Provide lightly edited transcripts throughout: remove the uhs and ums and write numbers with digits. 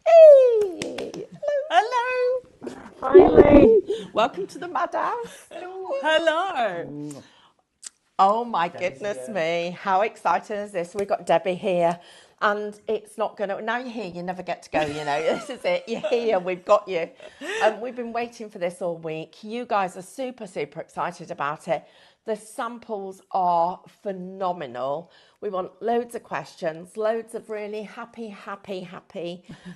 Hey! Hello. Finally! Welcome to the Madhouse. Hello. Oh my goodness me, how exciting is this? We've got Debbie here and it's not going to, now you're here, you never get to go, you know, this is it, you're here, we've got you. We've been waiting for this all week. You guys are super, super excited about it. The samples are phenomenal. We want loads of questions, loads of really happy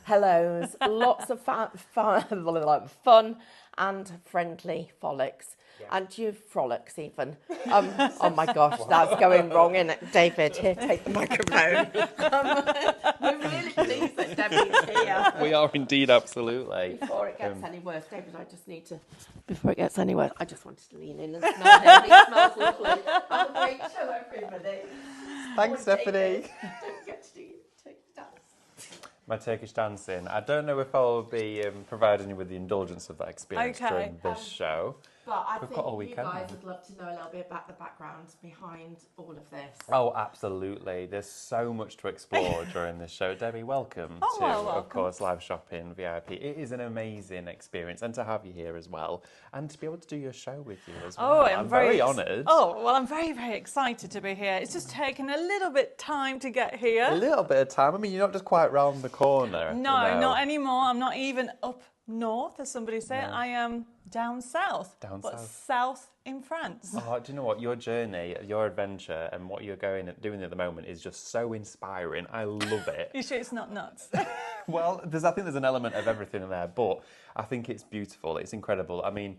hellos, lots of fun and friendly frolics. Yeah. And you frolics even. Oh my gosh, that's going wrong, isn't it? David, here, take the microphone. We're really pleased that Debbie's here. We are indeed, absolutely. Before it gets any worse, David, I just need to, before it gets any worse, I just wanted to lean in and smell him. He smells lovely. Have a great show, everybody. Thanks, Stephanie. Don't forget to do your Turkish dance. My Turkish dancing. I don't know if I'll be providing you with the indulgence of that experience during this show. But I We've think got all you weekend. guys would love to know a little bit about the background behind all of this. Oh, absolutely. There's so much to explore during this show. Debbie, welcome to, of course, Live Shopping VIP. It is an amazing experience, and to have you here as well, and to be able to do your show with you as well. Oh, I'm very honoured. Oh, well, I'm very, very excited to be here. It's just taken a little bit time to get here. A little bit of time. I mean, you're not just quite round the corner. No, you know. not anymore. I'm not even up north, as somebody said. No. I am down south. Down but south. south in France. Oh, do you know what? Your journey, your adventure, and what you're doing at the moment is just so inspiring. I love it. You sure it's not nuts? Well, I think there's an element of everything in there, but I think it's beautiful. It's incredible. I mean,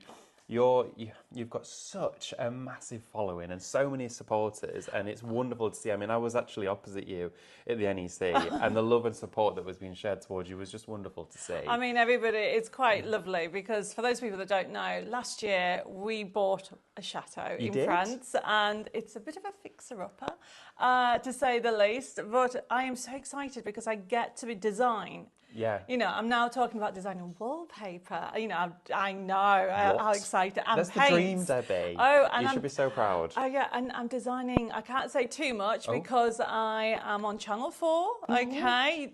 you've got such a massive following and so many supporters, and it's wonderful to see. I mean, I was actually opposite you at the NEC, and the love and support that was being shared towards you was just wonderful to see. I mean, everybody, it's quite lovely because for those people that don't know, last year we bought a chateau in France, and it's a bit of a fixer-upper, to say the least. But I am so excited because I get to design. Yeah. You know, I'm now talking about designing wallpaper. You know, I know how excited. And that's paint. The dream, Debbie. Oh, and you should be so proud. Oh, yeah, and I'm designing. I can't say too much because I am on Channel 4. Okay,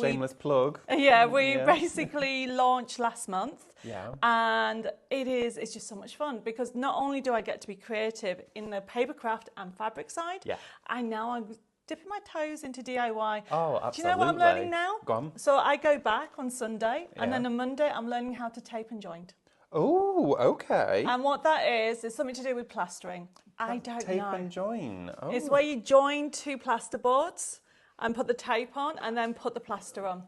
Shameless plug. Yeah, we basically launched last month. Yeah. And it's just so much fun because not only do I get to be creative in the papercraft and fabric side, I'm dipping my toes into DIY. Oh, absolutely. Do you know what I'm learning now? Go on. So I go back on Sunday, and then on Monday I'm learning how to tape and joint. Oh, okay. And what that is something to do with plastering. I don't know. Tape and join. Oh. It's where you join two plasterboards and put the tape on and then put the plaster on.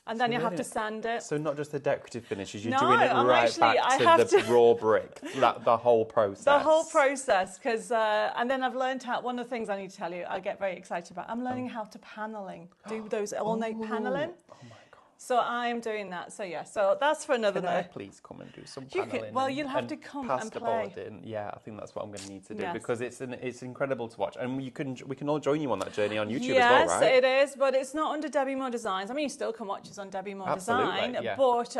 And then you have to sand it. So not just the decorative finishes, you're No, doing it I'm right actually- back I to have the to- raw brick, the whole process. The whole process, because and then I've learned how. One of the things I need to tell you, I get very excited about. I'm learning how to paneling, do those ornate paneling. Oh my God. So I am doing that. So yeah, so that's for another Can I day. please come and do some You paneling? could- well, you'll have to come and play. plasterboarding. Yeah, I think that's what I'm going to need to do Yes. because it's incredible to watch, and we can all join you on that journey on YouTube Yes, as well, right? it is, but it's not under Debbi Moore Designs. I mean, you still can watch us on Debbi Moore Design, yeah. but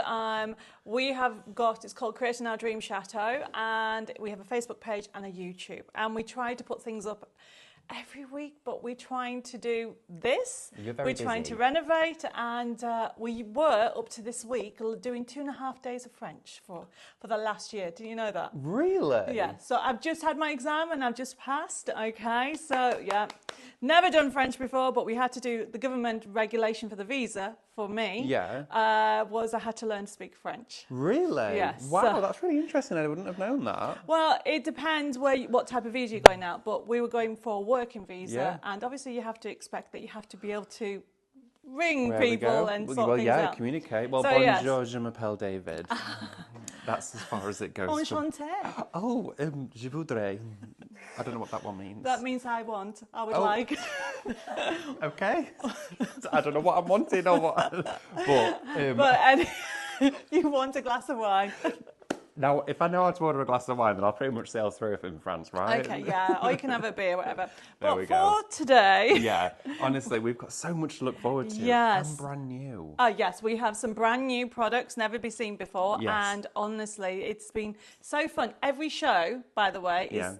we have got, it's called Creating Our Dream Chateau, and we have a Facebook page and a YouTube, and we try to put things up every week, but we're trying to do this. You're very We're trying busy. to renovate, and we were up to this week doing 2.5 days of French for the last year. Did you know that? Really? Yeah. So I've just had my exam and I've just passed. Okay. So yeah, never done French before, but we had to do the government regulation for the visa for me. Yeah. Was I had to learn to speak French. Really? Yes. Wow, that's really interesting. I wouldn't have known that. Well, it depends what type of visa you're going out, but we were going for a working visa, and obviously you have to expect that you have to be able to ring people and sort things out. Communicate. Well, So, bonjour, je m'appelle David. That's as far as it goes. Enchanté. Oh, je voudrais. I don't know what that one means. That means I want. I would like. Okay. I don't know what I'm wanting or what. But you want a glass of wine. Now, if I know how to order a glass of wine, then I'll pretty much sail through it in France, right? Okay, yeah. Or you can have a beer, whatever. There But we go. for today... Yeah, honestly, we've got so much to look forward to. Yes. And brand new. Yes, we have some brand new products, never been seen before. Yes. And honestly, it's been so fun. Every show, by the way, is...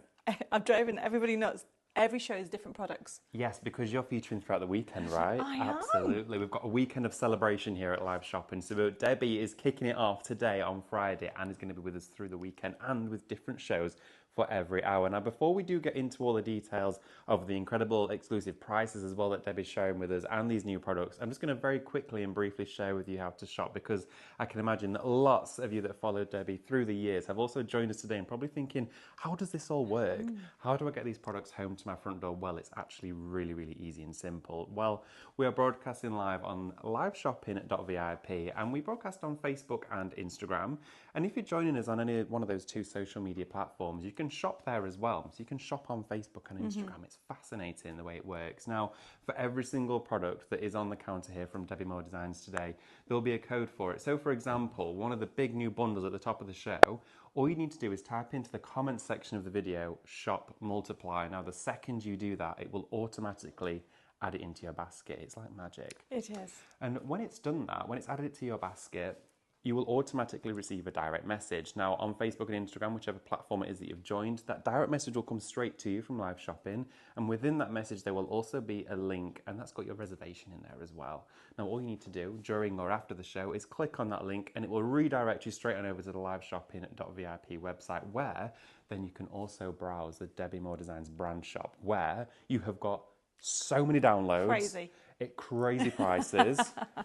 I've driven everybody nuts. every show is different products. Yes, because you're featuring throughout the weekend, right? I am. Absolutely. We've got a weekend of celebration here at Live Shopping. So Debbie is kicking it off today on Friday and is going to be with us through the weekend and with different shows for every hour. Now, before we do get into all the details of the incredible exclusive prices as well that Debbie's sharing with us and these new products, I'm just going to very quickly and briefly share with you how to shop, because I can imagine that lots of you that followed Debbie through the years have also joined us today and probably thinking, how does this all work? How do I get these products home to my front door? Well, it's actually really, really easy and simple. Well, we are broadcasting live on liveshopping.vip, and we broadcast on Facebook and Instagram. And if you're joining us on any one of those two social media platforms, you can shop there as well. So you can shop on Facebook and Instagram. It's fascinating the way it works. Now, for every single product that is on the counter here from Debbi Moore Designs today, there'll be a code for it. So for example, one of the big new bundles at the top of the show, all you need to do is type into the comments section of the video, shop multiply. Now, the second you do that, it will automatically add it into your basket. It's like magic. It is. And when it's done that, when it's added it to your basket, you will automatically receive a direct message. Now, on Facebook and Instagram, whichever platform it is that you've joined, that direct message will come straight to you from Live Shopping. And within that message, there will also be a link, and that's got your reservation in there as well. Now, all you need to do during or after the show is click on that link, and it will redirect you straight on over to the liveshopping.vip website, where then you can also browse the Debbi Moore Designs brand shop, where you have got so many downloads. Crazy prices.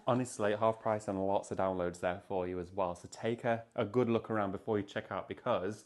Honestly, half price and lots of downloads there for you as well. So take a good look around before you check out, because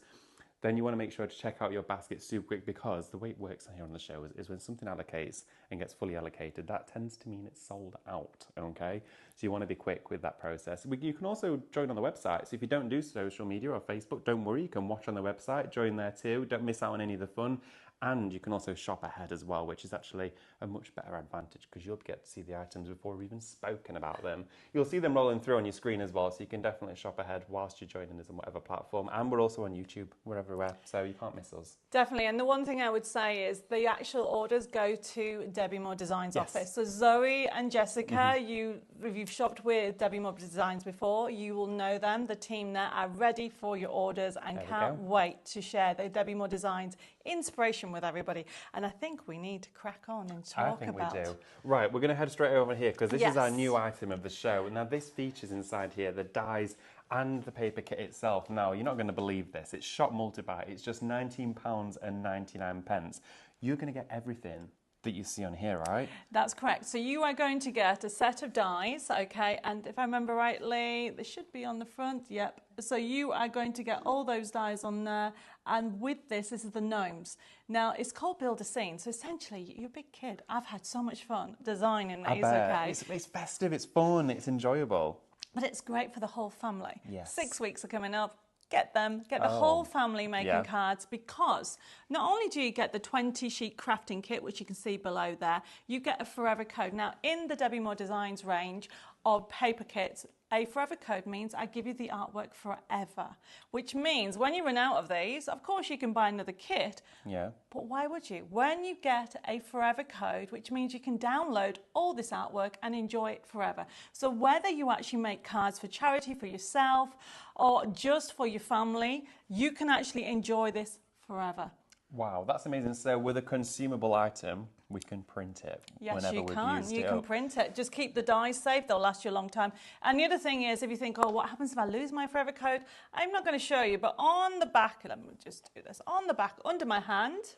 then you want to make sure to check out your basket super quick, because the way it works here on the show is when something allocates and gets fully allocated, that tends to mean it's sold out, okay? So you want to be quick with that process. You can also join on the website. So if you don't do social media or Facebook, don't worry, you can watch on the website, join there too. Don't miss out on any of the fun. And you can also shop ahead as well, which is actually a much better advantage, because you'll get to see the items before we've even spoken about them. You'll see them rolling through on your screen as well, so you can definitely shop ahead whilst you're joining us on whatever platform. And we're also on YouTube, we're everywhere, so you can't miss us. Definitely, and the one thing I would say is the actual orders go to Debbi Moore Designs office. So Zoe and Jessica, if you've shopped with Debbi Moore Designs before, you will know them. The team there are ready for your orders and can't wait to share the Debbi Moore Designs inspiration with everybody. And I think we need to crack on and talk about. We do. Right, we're going to head straight over here, because this is our new item of the show. Now, this features inside here the dies and the paper kit itself. Now, you're not going to believe this. It's shop multi-buy. It's just £19.99. You're going to get everything that you see on here, right? That's correct. So you are going to get a set of dies, okay? And if I remember rightly, they should be on the front. Yep. So you are going to get all those dies on there. And with this is the gnomes. Now, it's called Build a Scene. So essentially, you're a big kid. I've had so much fun designing these, okay? It's festive, it's fun, it's enjoyable. But it's great for the whole family. Yes. 6 weeks are coming up. Get the whole family making cards, because not only do you get the 20 sheet crafting kit, which you can see below there, you get a forever code. Now, in the Debbi Moore Designs range of paper kits, a forever code means I give you the artwork forever, which means when you run out of these, of course you can buy another kit. Yeah. But why would you? When you get a forever code, which means you can download all this artwork and enjoy it forever. So whether you actually make cards for charity, for yourself, or just for your family, you can actually enjoy this forever. Wow, that's amazing. So with a consumable item, we can print it whenever we've used it. You can print it. Just keep the dies safe. They'll last you a long time. And the other thing is, if you think, oh, what happens if I lose my forever code? I'm not going to show you, but on the back, let me just do this, on the back, under my hand.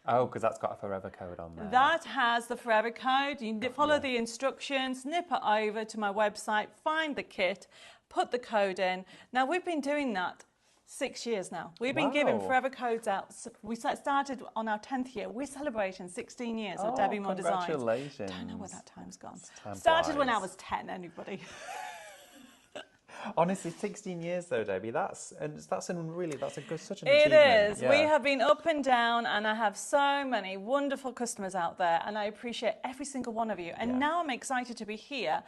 Oh, because that's got a forever code on there. That has the forever code. You follow the instructions, nip it over to my website, find the kit, put the code in. Now, we've been doing that 6 years now. We've been giving forever codes out. We started on our 10th year. We're celebrating 16 years of Debbi Moore Designs. Congratulations. Don't know where that time's gone. Time Started flies. when I was 10, anybody. Honestly, 16 years though, Debbie. That's such an achievement. It is. Yeah. We have been up and down, and I have so many wonderful customers out there, and I appreciate every single one of you. And now I'm excited to be here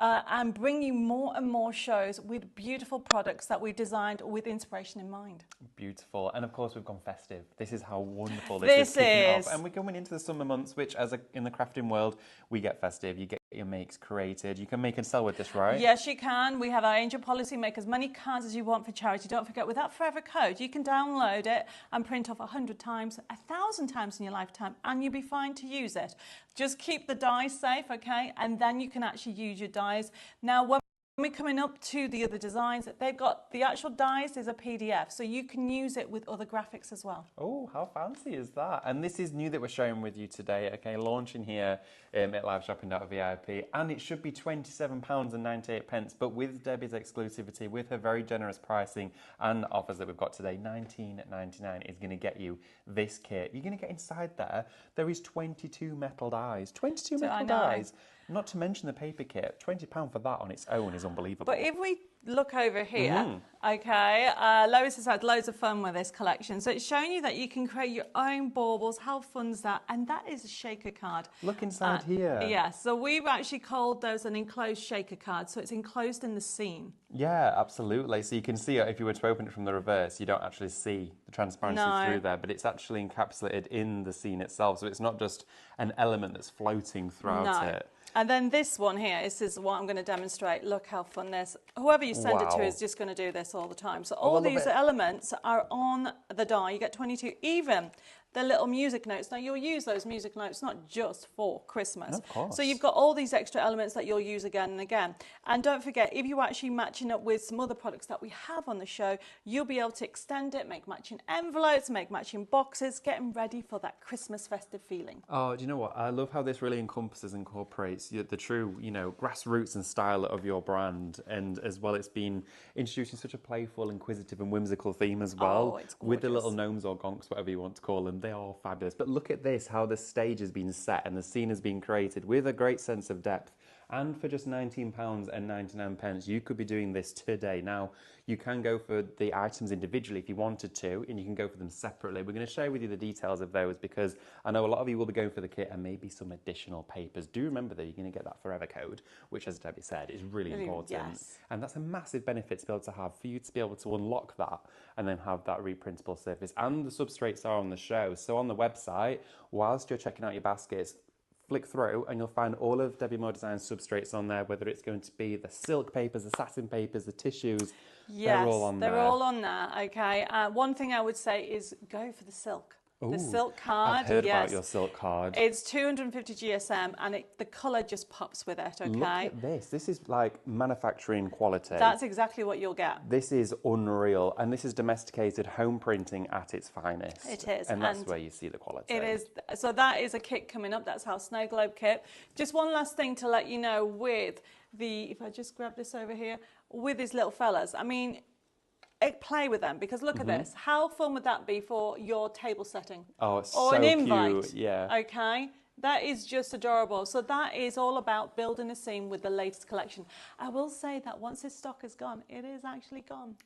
and bring you more and more shows with beautiful products that we designed with inspiration in mind. Beautiful. And of course, we've gone festive. This is how wonderful this is kicking off. And we're going into the summer months, which in the crafting world, we get festive. You get your makes created. You can make and sell with this, right? Yes, you can. We have our angel your policy, make as many cards as you want for charity. Don't forget, with that forever code, you can download it and print off 100 times, 1,000 times in your lifetime, and you'll be fine to use it. Just keep the dies safe, okay? And then you can actually use your dies. Now, when we're coming up to the other designs, they've got the actual dies is a PDF, so you can use it with other graphics as well. Oh, how fancy is that? And this is new that we're sharing with you today, okay, launching here at liveshopping.vip, and it should be £27.98, but with Debbie's exclusivity, with her very generous pricing and offers that we've got today, £19.99 is going to get you this kit. You're going to get inside there is 22 metal dies, 22 metal dies. Not to mention the paper kit. £20 for that on its own is unbelievable. But if we look over here, okay, Lois has had loads of fun with this collection. So it's showing you that you can create your own baubles. How fun's that? And that is a shaker card. Look inside here. Yeah, so we've actually called those an enclosed shaker card. So it's enclosed in the scene. Yeah, absolutely. So you can see it, if you were to open it from the reverse, you don't actually see the transparency through there, but it's actually encapsulated in the scene itself. So it's not just an element that's floating throughout it. And then this one here, this is what I'm going to demonstrate. Look how fun this. Whoever you send it to is just going to do this all the time. So all these elements are on the die. You get 22, even the little music notes. Now you'll use those music notes not just for Christmas. Of course. So you've got all these extra elements that you'll use again and again. And don't forget, if you're actually matching up with some other products that we have on the show, you'll be able to extend it, make matching envelopes, make matching boxes, getting ready for that Christmas festive feeling. Oh, do you know what? I love how this really incorporates the true, grassroots and style of your brand. And as well, it's been introduced in such a playful, inquisitive and whimsical theme as well. Oh, it's gorgeous. With the little gnomes or gonks, whatever you want to call them. They are fabulous. But look at this, how the stage has been set and the scene has been created with a great sense of depth. And for just £19.99, you could be doing this today. Now, you can go for the items individually if you wanted to, and you can go for them separately. We're going to share with you the details of those because I know a lot of you will be going for the kit and maybe some additional papers. Do remember that you're going to get that forever code, which, as Debbie said, is really important. Yes. And that's a massive benefit to be able to have, for you to be able to unlock that and then have that reprintable surface. And the substrates are on the show. So on the website, whilst you're checking out your baskets, flick through and you'll find all of Debbie Moore Design substrates on there, whether it's going to be the silk papers, the satin papers, the tissues. Yes, they're all on there. They're all on there, okay. One thing I would say is go for the silk. Ooh, the silk card. I've heard about your silk card. It's 250 GSM and the colour just pops with it, okay? Look at this. This is like manufacturing quality. That's exactly what you'll get. This is unreal. And this is domesticated home printing at its finest. It is. And that's where you see the quality. It is. So that is a kit coming up. That's our Snow Globe kit. Just one last thing to let you know with if I just grab this over here, with these little fellas. I mean, play with them because look at this. How fun would that be for your table setting? Oh, it's or so an invite. cute. Yeah. Okay. That is just adorable. So that is all about building a scene with the latest collection. I will say that once this stock is gone, it is actually gone.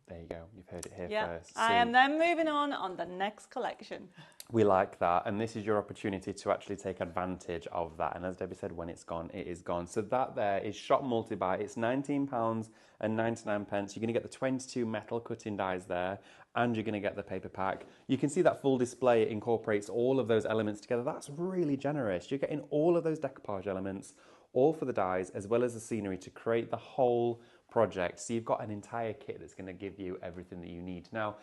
There you go. You've heard it here first. I am then moving on the next collection. We like that, and this is your opportunity to actually take advantage of that. And as Debbie said, when it's gone, it is gone. So that there is Shop Multi-Buy. It's £19.99. You're going to get the 22 metal cutting dies there, and you're going to get the paper pack. You can see that full display. It incorporates all of those elements together. That's really generous. You're getting all of those decoupage elements, all for the dies, as well as the scenery to create the whole project. So you've got an entire kit that's going to give you everything that you need. Now,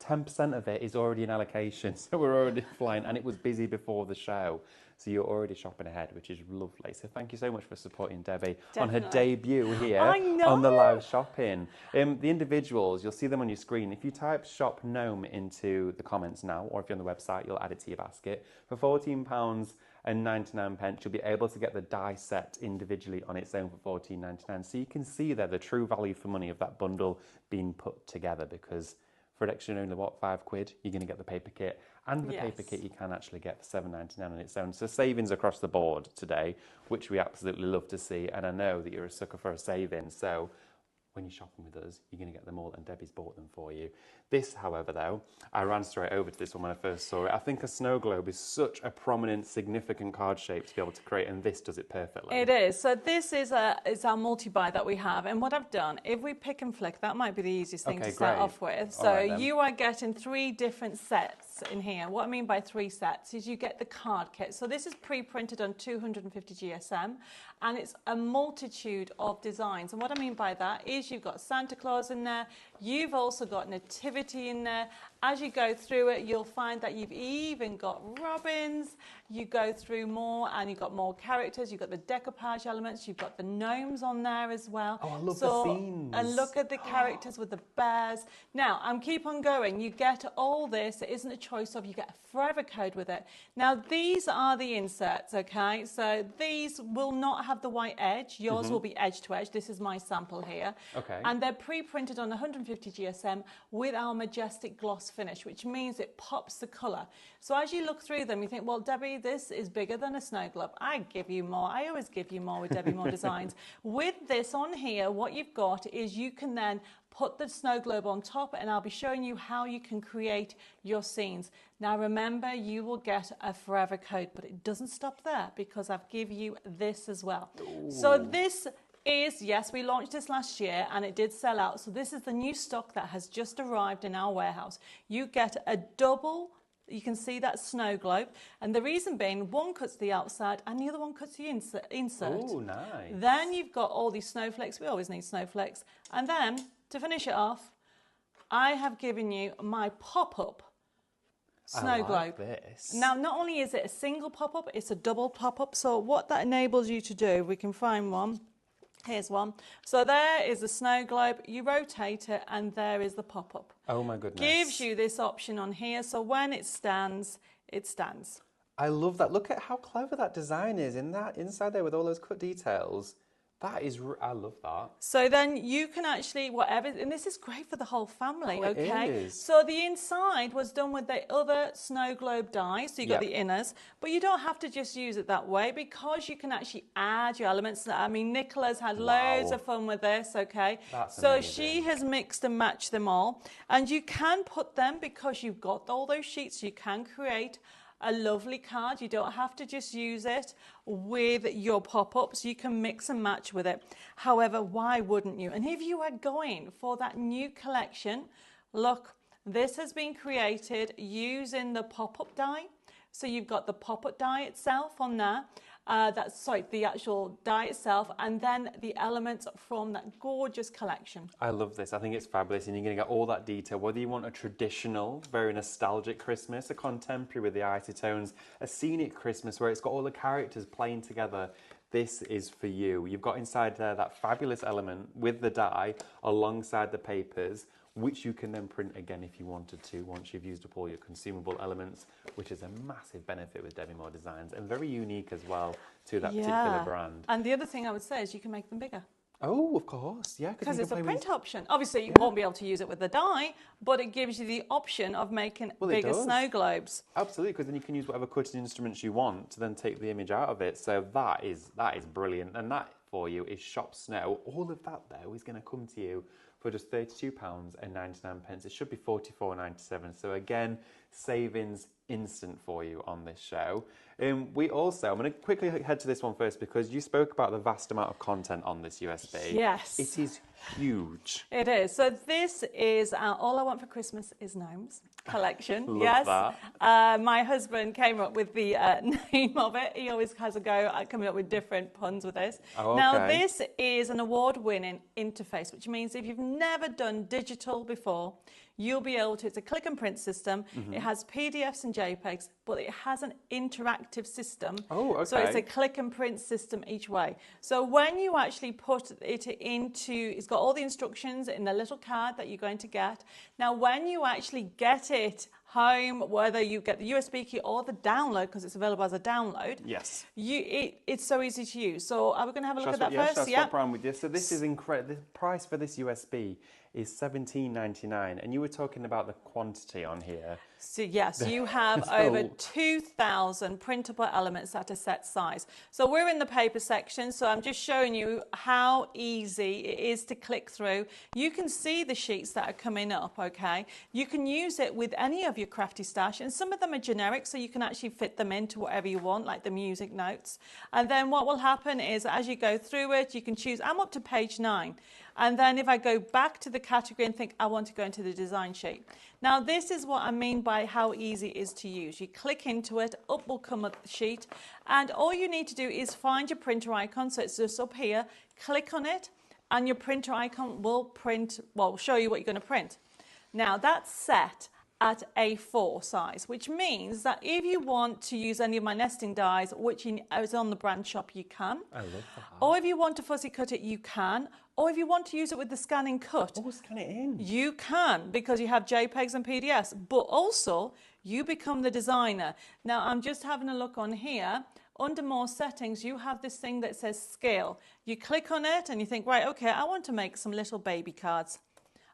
10% of it is already in allocation, so we're already flying, and it was busy before the show, so you're already shopping ahead, which is lovely. So thank you so much for supporting Debbie on her debut here on the live shopping. The individuals, you'll see them on your screen. If you type Shop Gnome into the comments now, or if you're on the website, you'll add it to your basket. For £14.99, you'll be able to get the die set individually on its own for £14.99. So you can see there the true value for money of that bundle being put together, because for an extra only, what, £5, you're going to get the paper kit. And the paper kit you can actually get for £7.99 on its own. So savings across the board today, which we absolutely love to see. And I know that you're a sucker for a saving. So when you're shopping with us, you're going to get them all, and Debbie's bought them for you. This, however, though, I ran straight over to this one when I first saw it. I think a snow globe is such a prominent, significant card shape to be able to create, and this does it perfectly. It is. So this is our multi-buy that we have, and what I've done, if we pick and flick, that might be the easiest thing to start off with. So you are getting 3 different sets sets in here. What I mean by 3 sets is you get the card kit. So this is pre-printed on 250 GSM, and it's a multitude of designs. And what I mean by that is you've got Santa Claus in there, you've also got Nativity in there. As you go through it, you'll find that you've even got robins. You go through more and you've got more characters. You've got the decoupage elements. You've got the gnomes on there as well. Oh, I love the scenes. And look at the characters with the bears. Now, I'm keep on going. You get all this. It isn't a choice of. You get a forever code with it. Now, these are the inserts, okay? So these will not have the white edge. Yours will be edge to edge. This is my sample here. Okay. And they're pre-printed on 150 GSM with our majestic gloss finish, which means it pops the colour. So as you look through them, you think, well, Debbie, this is bigger than a snow globe. I give you more. I always give you more with Debbie Moore Designs. With this on here, what you've got is you can then put the snow globe on top, and I'll be showing you how you can create your scenes. Now remember, you will get a forever code, but it doesn't stop there because I've given you this as well. Ooh. So this is, yes, we launched this last year and it did sell out. So this is the new stock that has just arrived in our warehouse. You get a double, you can see that snow globe. And the reason being, one cuts the outside and the other one cuts the insert. Oh, nice. Then you've got all these snowflakes. We always need snowflakes. And then to finish it off, I have given you my pop-up snow globe. This. Now, not only is it a single pop-up, it's a double pop-up. So what that enables you to do, we can find one. Here's one. So there is the snow globe. You rotate it and there is the pop-up. Oh my goodness. Gives you this option on here. So when it stands, it stands. I love that. Look at how clever that design is in that inside there with all those cut details. That is, I love that. So then you can actually, whatever, and this is great for the whole family, okay? It is. So the inside was done with the other snow globe die, so you got the inners, but you don't have to just use it that way because you can actually add your elements. I mean, Nicola's had loads of fun with this, okay? That's so amazing. she has mixed and matched them all, and you can put them because you've got all those sheets, you can create a lovely card. You don't have to just use it with your pop-ups. You can mix and match with it. However, why wouldn't you? And if you are going for that new collection, look, this has been created using the pop-up die. So you've got the pop-up die itself on there. The actual die itself, and then the elements from that gorgeous collection. I love this. I think it's fabulous, and you're going to get all that detail. Whether you want a traditional, very nostalgic Christmas, a contemporary with the icy tones, a scenic Christmas where it's got all the characters playing together, this is for you. You've got inside there that fabulous element with the die alongside the papers, which you can then print again if you wanted to once you've used up all your consumable elements, which is a massive benefit with Debbi Moore Designs and very unique as well to that particular brand. And the other thing I would say is you can make them bigger. Oh, of course, yeah. Because it's a print option. Obviously, you won't be able to use it with the die, but it gives you the option of making bigger snow globes. Absolutely, because then you can use whatever cutting instruments you want to then take the image out of it. So that is brilliant. And that for you is Shop Snow. All of that, though, is going to come to you for just £32.99. It should be £44.97. So again, savings instant for you on this show. We also, I'm going to quickly head to this one first because you spoke about the vast amount of content on this USB. Yes. It is huge. It is. So this is our All I Want for Christmas is Gnomes collection. Love that. My husband came up with the name of it. He always has a go at coming up with different puns with this. Oh, okay. Now this is an award-winning interface, which means if you've never done digital before, you'll be able to, it's a click and print system. It has PDFs and JPEGs, but it has an interactive system. Oh, okay. So it's a click and print system each way. So when you actually put it into, it's got all the instructions in the little card that you're going to get. Now, when you actually get it home, whether you get the USB key or the download, because it's available as a download. Yes. It's so easy to use. So are we going to have a look at that first? Shall I swap around with you? So this is incredible. The price for this USB is $17.99, and you were talking about the quantity on here. So yes, you have over 2,000 printable elements at a set size. So we're in the paper section, so I'm just showing you how easy it is to click through. You can see the sheets that are coming up, okay? You can use it with any of your crafty stash, and some of them are generic, so you can actually fit them into whatever you want, like the music notes. And then what will happen is as you go through it, you can choose, I'm up to page 9. And then if I go back to the category and think I want to go into the design sheet. Now this is what I mean by by how easy it is to use. You click into it, up will come up the sheet, and all you need to do is find your printer icon. So it's just up here, click on it, and your printer icon will show you what you're going to print. Now that's set at A4 size, which means that if you want to use any of my nesting dies, which is on the brand shop, you can. I love that. Or if you want to fussy cut it, you can. Or if you want to use it with the scan and cut, Scan it in. you can, because you have JPEGs and PDFs, but also you become the designer. Now I'm just having a look on here. Under more settings, you have this thing that says scale. You click on it and you think, right, okay, I want to make some little baby cards.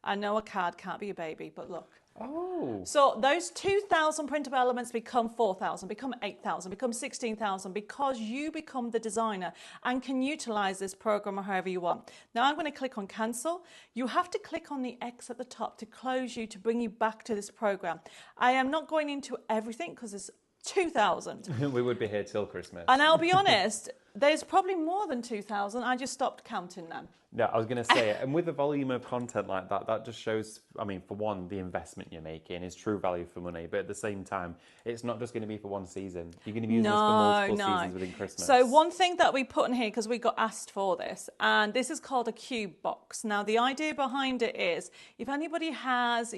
I know a card can't be a baby, but look. Oh. So those 2,000 printable elements become 4,000, become 8,000, become 16,000, because you become the designer and can utilize this program however you want. Now I'm going to click on cancel. You have to click on the X at the top to close you, to bring you back to this program. I am not going into everything because it's 2,000. We would be here till Christmas. And I'll be honest, there's probably more than 2,000. I just stopped counting them. No, I was going to say it. And with the volume of content like that, that just shows, I mean, for one, the investment you're making is true value for money. But at the same time, it's not just going to be for one season. You're going to be using this for multiple seasons within Christmas. So one thing that we put in here, because we got asked for this, and this is called a cube box. Now, the idea behind it is, if anybody has,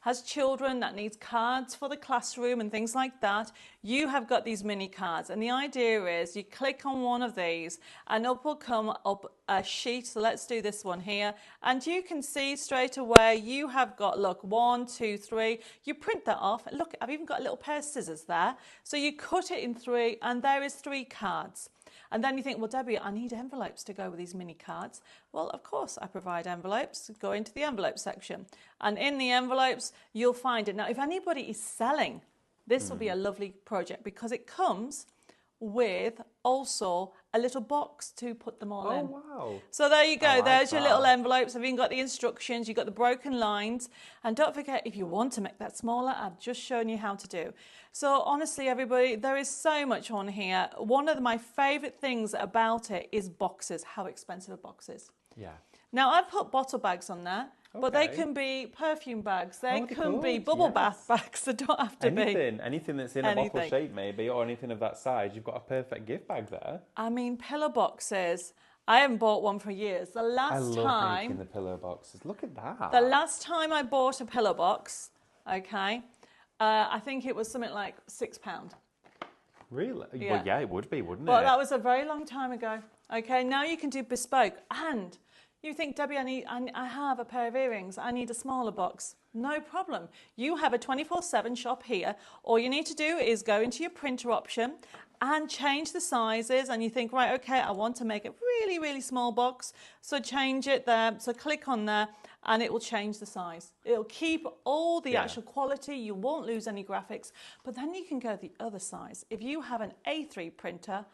has children that needs cards for the classroom and things like that, you have got these mini cards. And the idea is you click on one of these and up will come up a sheet. So let's do this one here. And you can see straight away you have got, look, 1, 2, 3. You print that off. Look, I've even got a little pair of scissors there. So you cut it in 3 and there is 3 cards. And then you think, well, Debbie, I need envelopes to go with these mini cards. Well, of course, I provide envelopes. Go into the envelope section. And in the envelopes, you'll find it. Now, if anybody is selling, this will be a lovely project because it comes with also a little box to put them all in. Oh, wow. So there you go. I like There's your little that. envelopes. I've even got the instructions. You've got the broken lines. And don't forget, if you want to make that smaller, I've just shown you how to do. So honestly, everybody, there is so much on here. One of my favourite things about it is boxes, how expensive a box is. Yeah. Now, I've put bottle bags on there. But they Okay. can be perfume bags. They Oh, can be good, bubble yes. bath bags. They don't have to be. Anything that's in a bottle shape maybe, or anything of that size, you've got a perfect gift bag there. I mean, pillow boxes. I haven't bought one for years. The I last love time, making the pillow boxes. Look at that. the last time I bought a pillow box, okay, I think it was something like £6. Really? Yeah. Well, yeah, it would be, wouldn't But it? that was a very long time ago. Okay, now you can do bespoke. And you think, Debbie, I have a pair of earrings. I need a smaller box. No problem. You have a 24/7 shop here. All you need to do is go into your printer option and change the sizes. And you think, right, okay, I want to make a really, really small box. So change it there. So click on there and it will change the size. It'll keep all the actual quality. You won't lose any graphics. But then you can go the other size. If you have an A3 printer,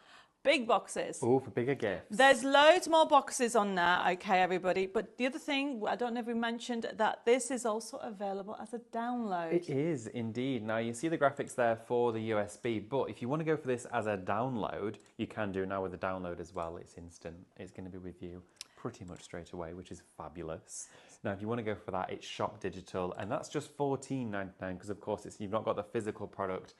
big boxes. Oh, for bigger gifts. There's loads more boxes on there, okay, everybody. But the other thing, I don't know if we mentioned that this is also available as a download. It is indeed. Now you see the graphics there for the USB, but if you want to go for this as a download, you can do now with the download as well. It's instant. It's going to be with you pretty much straight away, which is fabulous. Now, if you want to go for that, it's Shop Digital, and that's just $14.99 because, of course, you've not got the physical product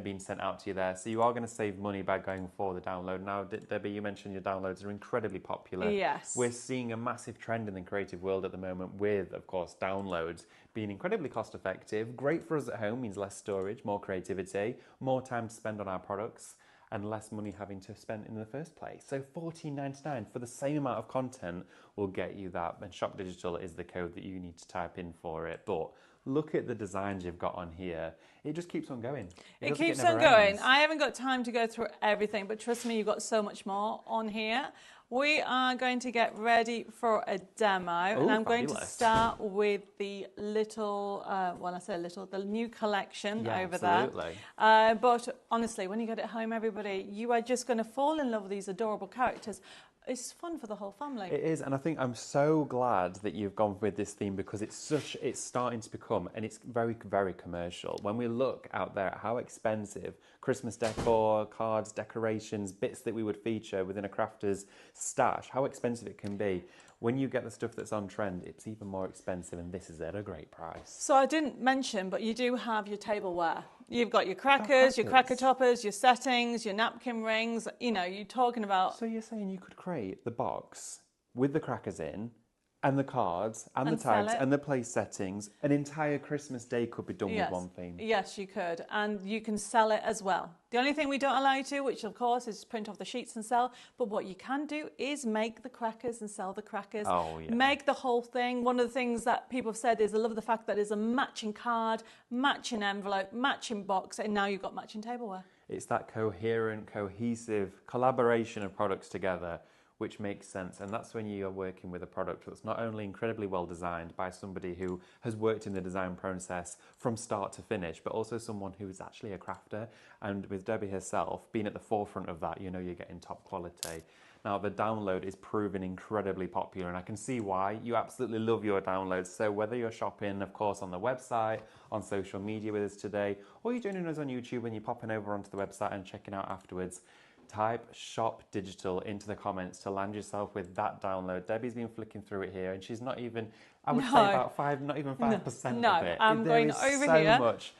being sent out to you there. So you are going to save money by going for the download. Now, Debbie, you mentioned your downloads are incredibly popular. Yes. We're seeing a massive trend in the creative world at the moment with, of course, downloads being incredibly cost effective. Great for us at home, means less storage, more creativity, more time to spend on our products, and less money having to spend in the first place. So $14.99 for the same amount of content will get you that. And Shop Digital is the code that you need to type in for it. But look at the designs you've got on here. It just keeps on going. It keeps on going. I haven't got time to go through everything, but trust me, you've got so much more on here. We are going to get ready for a demo, and I'm going to start with the little, well, I say little, the new collection over there. But honestly, when you get it home, everybody, you are just going to fall in love with these adorable characters. it's fun for the whole family. It is, and I think I'm so glad that you've gone with this theme because it's starting to become, and it's very, very commercial. When we look out there at how expensive Christmas decor, cards, decorations, bits that we would feature within a crafter's stash, how expensive it can be. When you get the stuff that's on trend, it's even more expensive, and this is at a great price. So I didn't mention, but you do have your tableware. You've got your crackers, your cracker toppers, your settings, your napkin rings. You know, you're talking about... So you're saying you could create the box with the crackers in, and the cards, and the tags, and the place settings. An entire Christmas day could be done with one theme. Yes, you could. And you can sell it as well. The only thing we don't allow you to, which of course is print off the sheets and sell, but what you can do is make the crackers and sell the crackers. Oh, yeah. Make the whole thing. One of the things that people have said is they love the fact that there's a matching card, matching envelope, matching box, and now you've got matching tableware. It's that coherent, cohesive collaboration of products together, which makes sense. And that's when you are working with a product that's not only incredibly well designed by somebody who has worked in the design process from start to finish, but also someone who is actually a crafter. And with Debbie herself being at the forefront of that, you know you're getting top quality. Now, the download is proving incredibly popular, and I can see why. You absolutely love your downloads. So whether you're shopping, of course, on the website, on social media with us today, or you're joining us on YouTube and you're popping over onto the website and checking out afterwards, type shop digital into the comments to land yourself with that download. Debbie's been flicking through it here, and she's not even, I would say about 5%, not even 5% of it. I'm going over so here. Much.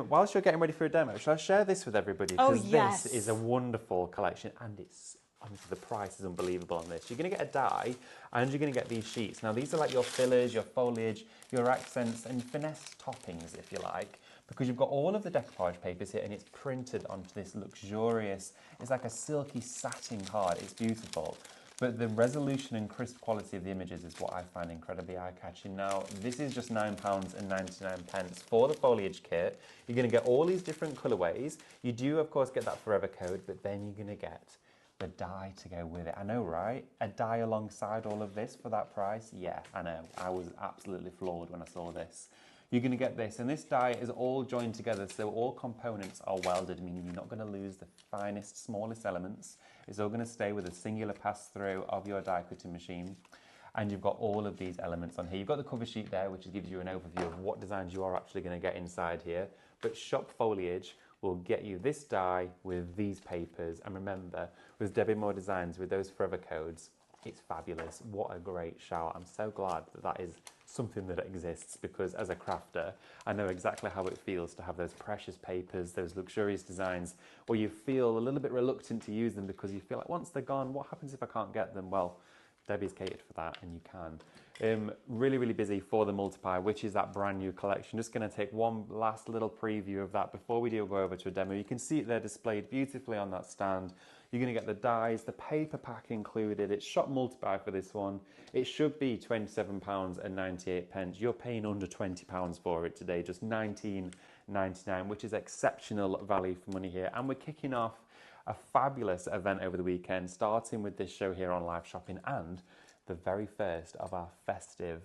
Whilst you're getting ready for a demo, shall I share this with everybody? Because this is a wonderful collection, and it's, honestly, the price is unbelievable on this. You're going to get a die, and you're going to get these sheets. Now, these are like your fillers, your foliage, your accents, and finesse toppings, if you like, because you've got all of the decoupage papers here, and it's printed onto this luxurious, it's like a silky satin card. It's beautiful. But the resolution and crisp quality of the images is what I find incredibly eye-catching. Now, this is just £9.99 for the foliage kit. You're going to get all these different colourways. You do, of course, get that forever code, but then you're going to get the die to go with it. I know, right? A die alongside all of this for that price? Yeah, I know. I was absolutely floored when I saw this. You're going to get this, and this die is all joined together, so all components are welded, meaning you're not going to lose the finest, smallest elements. It's all going to stay with a singular pass-through of your die cutting machine. And you've got all of these elements on here. You've got the cover sheet there, which gives you an overview of what designs you are actually going to get inside here. But Shop Foliage will get you this die with these papers. And remember, with Debbi Moore Designs, with those forever codes, it's fabulous. What a great shout. I'm so glad that that is something that exists, because as a crafter, I know exactly how it feels to have those precious papers, those luxurious designs, where you feel a little bit reluctant to use them because you feel like once they're gone, what happens if I can't get them? Well, Debbie's catered for that, and you can. Really, really busy for the Multiply, which is that brand new collection. Just going to take one last little preview of that before we do go over to a demo. You can see it there displayed beautifully on that stand. You're going to get the dies, the paper pack included. It's Shop Multiply for this one. It should be £27.98. You're paying under £20 for it today, just £19.99, which is exceptional value for money here. And we're kicking off a fabulous event over the weekend, starting with this show here on Live Shopping and the very first of our festive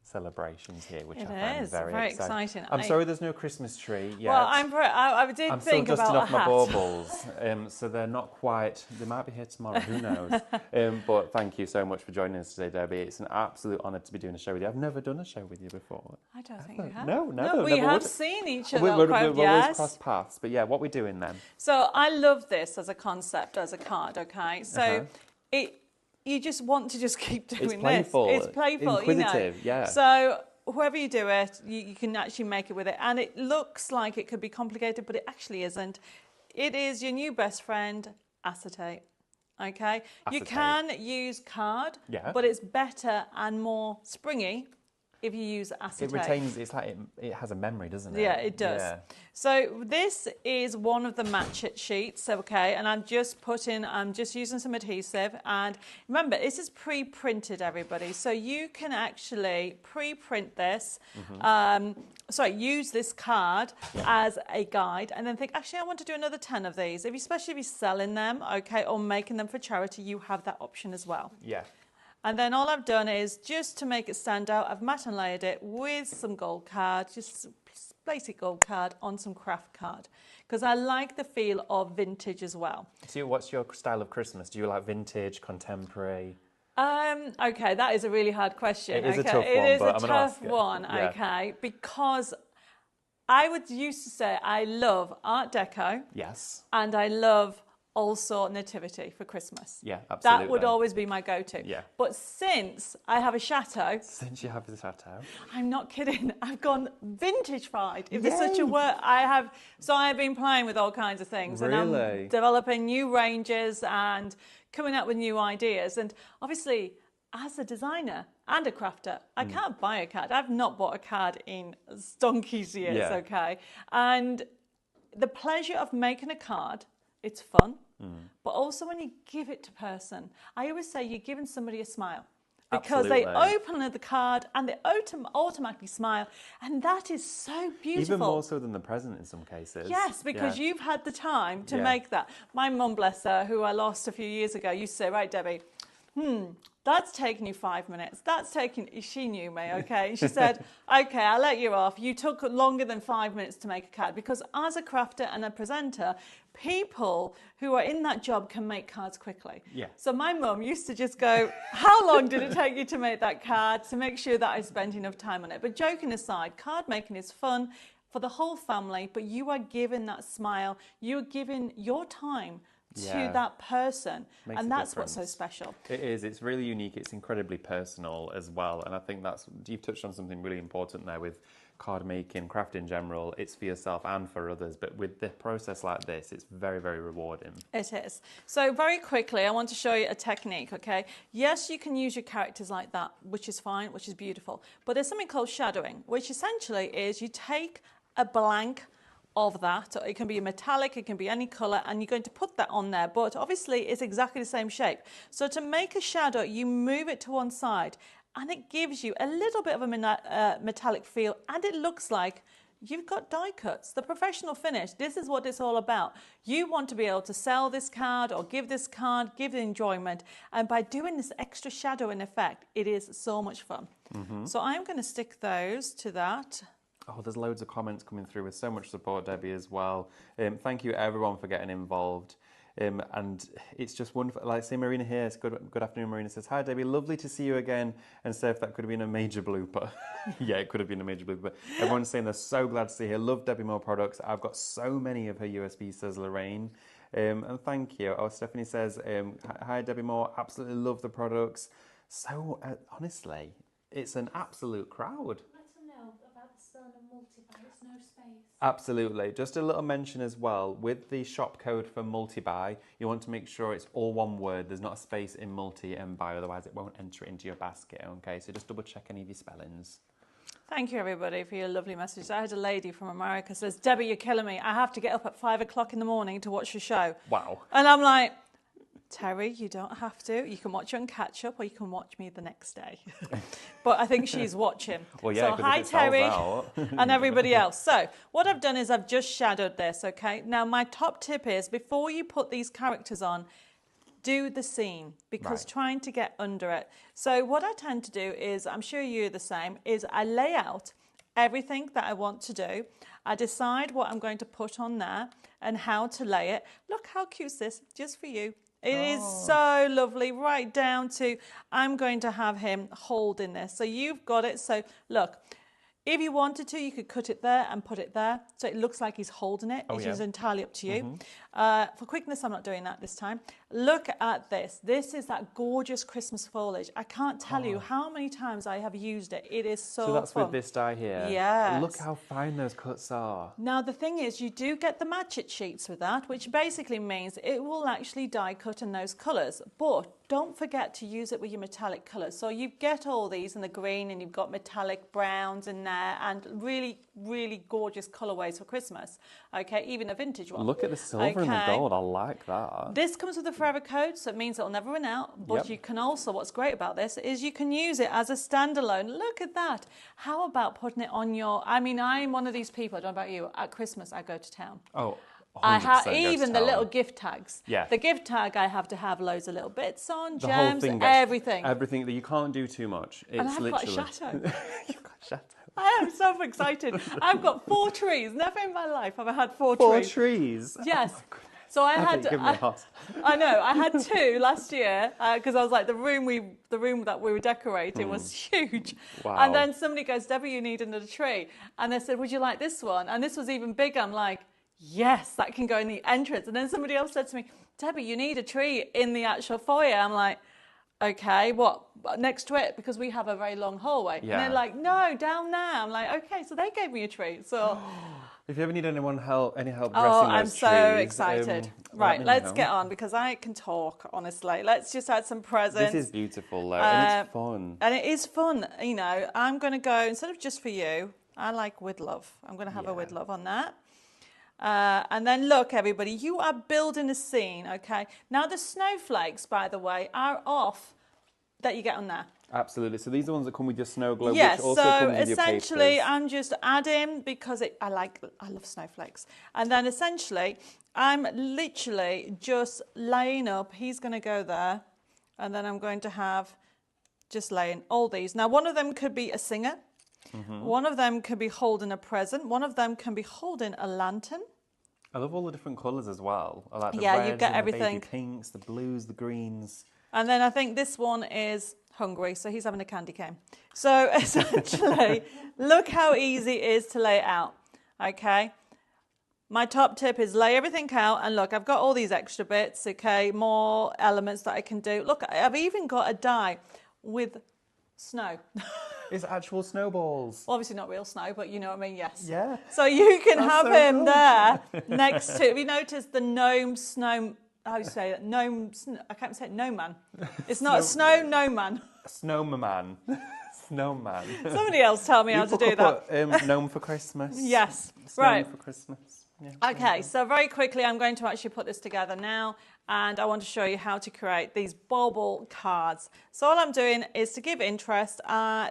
celebrations here, which I find very exciting. I'm sorry there's no Christmas tree yet. Well, I did think about a hat. I'm still dusting off my baubles, so they're not quite, they might be here tomorrow, who knows. But thank you so much for joining us today, Debbie. It's an absolute honour to be doing a show with you. I've never done a show with you before. I don't think we have. No, we have seen each other. We've always crossed paths, but yeah, what we're doing then? So I love this as a concept, as a card, okay? So you just want to just keep doing this. It's playful, inquisitive, you know. Yeah. So whoever you do it, you can actually make it with it. And it looks like it could be complicated, but it actually isn't. It is your new best friend, acetate. Okay? Acetate. You can use card, but it's better and more springy if you use acetate. It retains, it's like it has a memory, doesn't it? Yeah, it does. Yeah. So this is one of the match it sheets, okay, and I'm just using some adhesive, and remember, this is pre-printed, everybody, so you can actually pre-print this, use this card as a guide, and then think, actually, I want to do another 10 of these, especially if you're selling them, okay, or making them for charity, you have that option as well. Yeah. And then all I've done is, just to make it stand out, I've matte and layered it with some gold card, just basic gold card on some craft card, because I like the feel of vintage as well. So what's your style of Christmas? Do you like vintage, contemporary? Okay, that is a really hard question. It is a okay? tough one, It is but a I'm gonna tough ask it. one, Yeah. okay, because I would used to say I love Art Deco. Yes. And I love also Nativity for Christmas. Yeah, absolutely. That would always be my go-to. Yeah. But since I have a chateau, Since you have the chateau. I'm not kidding, I've gone vintage-fied, if there's such a word. I've been playing with all kinds of things. Really? And I'm developing new ranges and coming up with new ideas. And obviously, as a designer and a crafter, I can't buy a card. I've not bought a card in donkey's years, okay? And the pleasure of making a card, it's fun, but also when you give it to person, I always say you're giving somebody a smile. Because Absolutely. they open the card and they automatically smile. And that is so beautiful. Even more so than the present in some cases. Yes, because Yeah. you've had the time to Yeah. make that. My mum, bless her, who I lost a few years ago, used to say, right, Debbie, that's taken you 5 minutes. She knew me, okay? She said, okay, I'll let you off. You took longer than 5 minutes to make a card, because as a crafter and a presenter, people who are in that job can make cards quickly. Yeah. So my mum used to just go, how long did it take you to make that card, to make sure that I spent enough time on it? But joking aside, card making is fun for the whole family, but you are giving that smile, you're giving your time to that person, Makes and a that's what's so difference. special. It is. It's really unique. It's incredibly personal as well. And I think you've touched on something really important there with card making, craft in general. It's for yourself and for others. But with the process like this, it's very, very rewarding. It is. So very quickly, I want to show you a technique, okay? Yes, you can use your characters like that, which is fine, which is beautiful. But there's something called shadowing, which essentially is you take a blank of that. It can be a metallic, it can be any colour, and you're going to put that on there, but obviously it's exactly the same shape. So to make a shadow, you move it to one side and it gives you a little bit of a metallic feel, and it looks like you've got die cuts. The professional finish, this is what it's all about. You want to be able to sell this card or give this card, give enjoyment, and by doing this extra shadowing effect, it is so much fun. So I'm going to stick those to that. Oh, there's loads of comments coming through with so much support, Debbie, as well. Thank you, everyone, for getting involved. And it's just wonderful. Like, say, Marina here. Good afternoon, Marina says, hi, Debbie. Lovely to see you again. And so if that could have been a major blooper. Yeah, it could have been a major blooper. Everyone's saying they're so glad to see her. Love Debbie Moore products. I've got so many of her USB, says Lorraine. And thank you. Oh, Stephanie says, hi, Debbie Moore. Absolutely love the products. So, honestly, it's an absolute crowd. No space. Absolutely. Just a little mention as well, with the shop code for multi-buy, you want to make sure it's all one word. There's not a space in multi and buy, otherwise it won't enter into your basket, okay? So just double check any of your spellings. Thank you, everybody, for your lovely messages. I had a lady from America says, Debbie, you're killing me. I have to get up at 5 o'clock in the morning to watch your show. Wow. And I'm like, Terry, you don't have to. You can watch it on catch up, or you can watch me the next day. But I think she's watching. Well, yeah, so hi, if it sells Terry, out. and everybody else. So what I've done is I've just shadowed this, okay? Now, my top tip is before you put these characters on, do the scene, because trying to get under it. So what I tend to do is, I'm sure you're the same, is I lay out everything that I want to do. I decide what I'm going to put on there and how to lay it. Look how cute is this, just for you. It is so lovely, right down to I'm going to have him holding this. So you've got it. So look, if you wanted to, you could cut it there and put it there. So it looks like he's holding it. It is entirely up to you. For quickness, I'm not doing that this time. Look at this. This is that gorgeous Christmas foliage. I can't tell you how many times I have used it. It is so So that's fun. with this die here? Yes. Look how fine those cuts are. Now, the thing is, you do get the match it sheets with that, which basically means it will actually die cut in those colours. But don't forget to use it with your metallic colours. So you get all these in the green, and you've got metallic browns in there, and really, really gorgeous colourways for Christmas. Okay, even a vintage one. Look at the silver and the gold. I like that. This comes with a forever code, so it means it'll never run out. But you can also, what's great about this is you can use it as a standalone. Look at that. How about putting it on your, I mean, I'm one of these people, I don't know about you, at Christmas I go to town. Oh, I have 100% goes even to the town. little gift tags. Yeah. The gift tag I have to have loads of little bits on, The whole gems, thing gets- everything. Everything that you can't do too much. It's And I've got a literally. chateau. You've got a chateau. I am so excited. I've got 4 trees. Never in my life have I had 4 4 trees. trees? Yes. Oh, goodness. So I had, Give me a heart. I know, I had 2 last year because I was like, the room that we were decorating was huge. Wow. And then somebody goes, Debbie, you need another tree. And they said, would you like this one? And this was even bigger. I'm like, yes, that can go in the entrance. And then somebody else said to me, Debbie, you need a tree in the actual foyer. I'm like, okay, what, next to it? Because we have a very long hallway. Yeah. And they're like, no, down there. I'm like, okay, so they gave me a tree. So... If you ever need any help dressing those I'm trees, so excited. Right, let's know. get on because I can talk, honestly. Let's just add some presents. This is beautiful, though, and it's fun. And it is fun, you know. I'm going to go, instead of just for you, I like with love. I'm going to have a with love on that. And then look, everybody, you are building a scene, okay? Now, the snowflakes, by the way, are off that you get on there. Absolutely. So these are the ones that come with your snow globe, Yes, which also so come with your essentially papers. I'm just adding because I love snowflakes. And then essentially I'm literally just laying up. He's going to go there. And then I'm going to have just laying all these. Now, one of them could be a singer. One of them could be holding a present. One of them can be holding a lantern. I love all the different colours as well. I like the Yeah, reds you get and the everything. baby pinks, the blues, the greens. And then I think this one is hungry, so he's having a candy cane. So essentially, look how easy it is to lay it out, okay? My top tip is lay everything out, and look, I've got all these extra bits, okay? More elements that I can do. Look, I've even got a die with snow. It's actual snowballs. Well, obviously not real snow, but you know what I mean, yes. Yeah. So you can That's have so him cool. there next to, have you noticed the gnome snow, how do you say it? Gnome, I can't say it, no man. It's not a snow, no man. Snowman. Snowman. Somebody else tell me how to do that. Gnome for Christmas. Yes, Snow right. for Christmas. Yeah. Okay, so very quickly I'm going to actually put this together now, and I want to show you how to create these bauble cards. So all I'm doing is to give interest.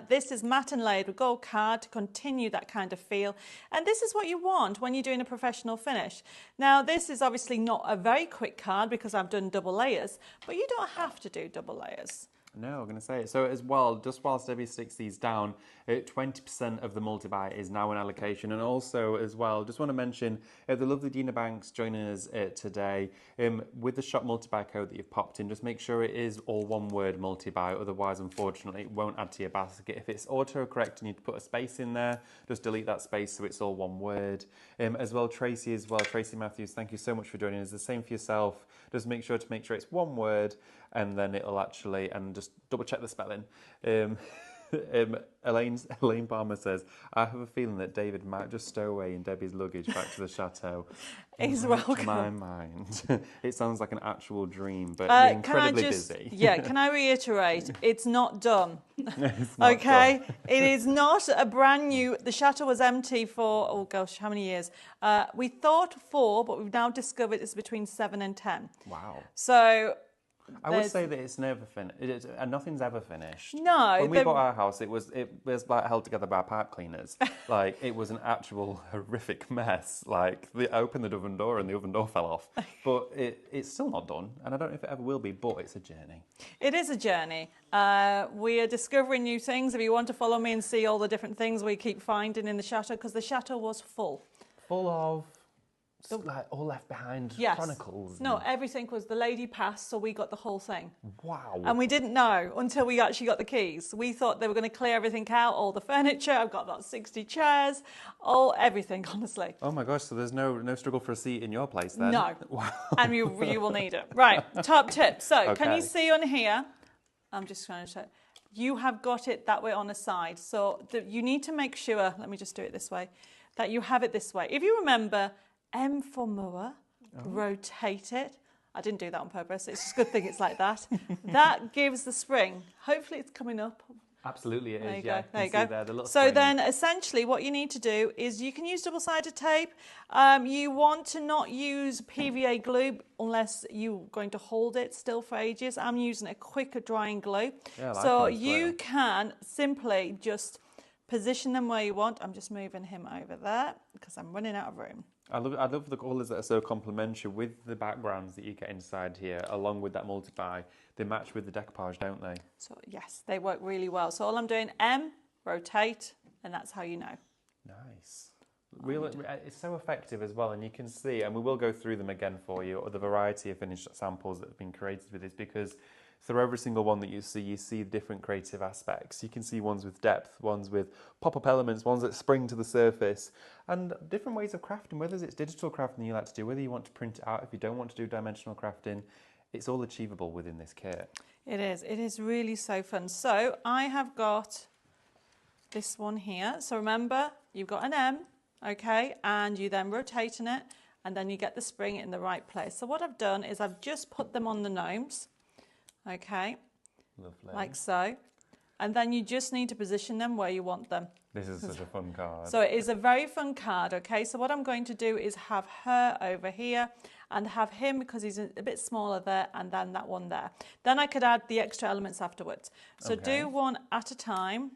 This is matte and laid with gold card to continue that kind of feel, and this is what you want when you're doing a professional finish. Now this is obviously not a very quick card because I've done double layers, but you don't have to do double layers. No, I'm going to say it. So as well, just whilst Debbie sticks these down, 20% of the multi-buy is now in allocation. And also as well, just want to mention the lovely Dina Banks joining us today. With the shop multi-buy code that you've popped in, just make sure it is all one word multi-buy. Otherwise, unfortunately, it won't add to your basket. If it's autocorrect and you put a space in there, just delete that space so it's all one word. As well, Tracy Matthews, thank you so much for joining us. The same for yourself. Just make sure it's one word, and then it'll actually, and just double check the spelling. Elaine Palmer says, I have a feeling that David might just stow away in Debbie's luggage back to the chateau. He's To welcome. my mind. It sounds like an actual dream, but you're incredibly busy. Yeah, can I reiterate? It's not done. It's not Okay, done. it is not a brand new. The chateau was empty for, oh gosh, how many years? We thought 4, but we've now discovered it's between 7 and 10. Wow. So I would say that it's never finished. Nothing's ever finished. No, When we bought our house, it was like held together by pipe cleaners. Like it was an actual horrific mess. Like they opened the oven door and the oven door fell off. But it's still not done, and I don't know if it ever will be. But it's a journey. It is a journey. We are discovering new things. If you want to follow me and see all the different things we keep finding in the chateau, because the chateau was full. Full of like all left behind chronicles. No, everything was, the lady passed, so we got the whole thing. Wow. And we didn't know until we actually got the keys. We thought they were going to clear everything out, all the furniture. I've got about 60 chairs, everything, honestly. Oh my gosh, so there's no struggle for a seat in your place then? No. Wow. And you will need it. Right, top tip. So can you Okay. see on here? I'm just trying to show. You have got it that way on the side. So you need to make sure, let me just do it this way, that you have it this way. If you remember, M for mower, rotate it. I didn't do that on purpose. It's just a good thing it's like that. That gives the spring. Hopefully it's coming up. Absolutely it is, There you yeah. go. There you can see go. there, the little So spring. then essentially what you need to do is you can use double-sided tape. You want to not use PVA glue unless you're going to hold it still for ages. I'm using a quicker drying glue. Yeah, I like so it as you well. can simply just position them where you want. I'm just moving him over there because I'm running out of room. I love the colours that are so complementary with the backgrounds that you get inside here, along with that multi-buy. They match with the decoupage, don't they? So yes, they work really well. So all I'm doing, M, rotate, and that's how you know. Nice. It's so effective as well, and you can see, and we will go through them again for you, or the variety of finished samples that have been created with this, because through every single one that you see different creative aspects. You can see ones with depth, ones with pop-up elements, ones that spring to the surface, and different ways of crafting, whether it's digital crafting you like to do, whether you want to print it out, if you don't want to do dimensional crafting, it's all achievable within this kit. It is really so fun. So I have got this one here. So remember, you've got an M, okay, and you then rotating it, and then you get the spring in the right place. So what I've done is I've just put them on the gnomes, okay, lovely, like so, and then you just need to position them where you want them. This is such a fun card. So it is a very fun card, okay? So what I'm going to do is have her over here and have him, because he's a bit smaller there, and then that one there. Then I could add the extra elements afterwards. So do one at a time.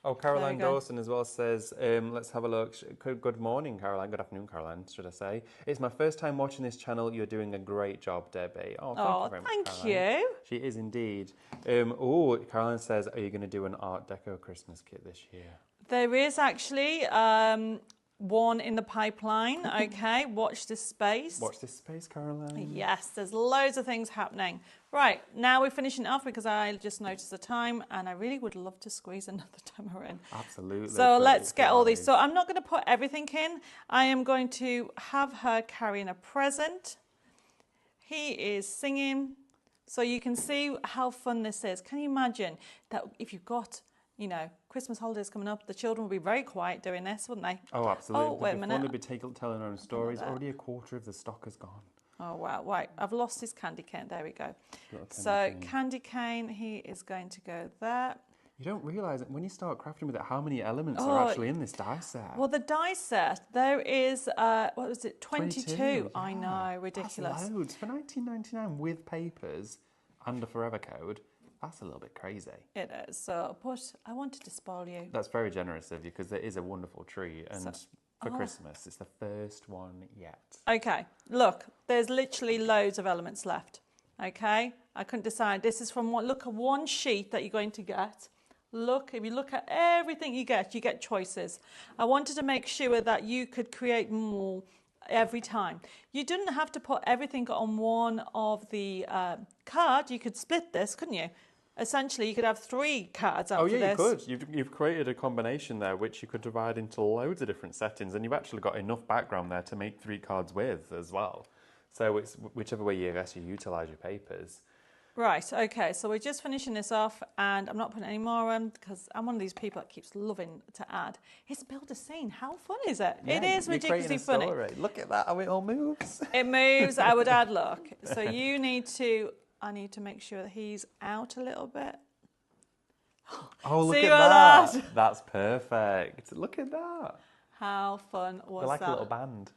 Oh, Caroline Dawson as well says, let's have a look. Good morning, Caroline. Good afternoon, Caroline, should I say. It's my first time watching this channel. You're doing a great job, Debbie. Oh, thank you very much, Caroline. You. She is indeed. Caroline says, are you going to do an Art Deco Christmas kit this year? There is actually one in the pipeline, okay? Watch this space. Watch this space, Caroline. Yes, there's loads of things happening. Right, now we're finishing off because I just noticed the time and I really would love to squeeze another demo in. Absolutely. So let's get all these. So I'm not going to put everything in. I am going to have her carrying a present. He is singing. So you can see how fun this is. Can you imagine that if you've got, you know, Christmas holidays coming up, the children will be very quiet doing this, wouldn't they? Oh, absolutely. Oh, wait a minute. They'll be telling their own stories. Already a quarter of the stock is gone. Oh, wow. Right, I've lost his candy cane. There we go. So candy cane, he is going to go there. You don't realise that when you start crafting with it, how many elements are actually in this die set. Well, the die set, there is, what was it, 22? Yeah. I know, ridiculous. That's loads. For $19.99 with papers and a forever code, that's a little bit crazy. It is. So, but I wanted to spoil you. That's very generous of you, because it is a wonderful treat. And for Christmas, it's the first one yet. Okay, look, there's literally loads of elements left. Okay, I couldn't decide. This is from look at one sheet that you're going to get. Look, if you look at everything you get choices. I wanted to make sure that you could create more every time. You didn't have to put everything on one of the card. You could split this, couldn't you? Essentially, you could have 3 cards out of this. Oh, yeah, you could. You've created a combination there, which you could divide into loads of different settings, and you've actually got enough background there to make 3 cards with as well. So it's whichever way you utilise your papers. Right, okay, so we're just finishing this off, and I'm not putting any more on because I'm one of these people that keeps loving to add. It's build a scene. How fun is it? Yeah, it is ridiculously funny. Look at that, how it all moves. It moves. I would add, look. So I need to make sure that he's out a little bit. Oh, look See at that. That's perfect. Look at that. How fun was They're like that? a little band.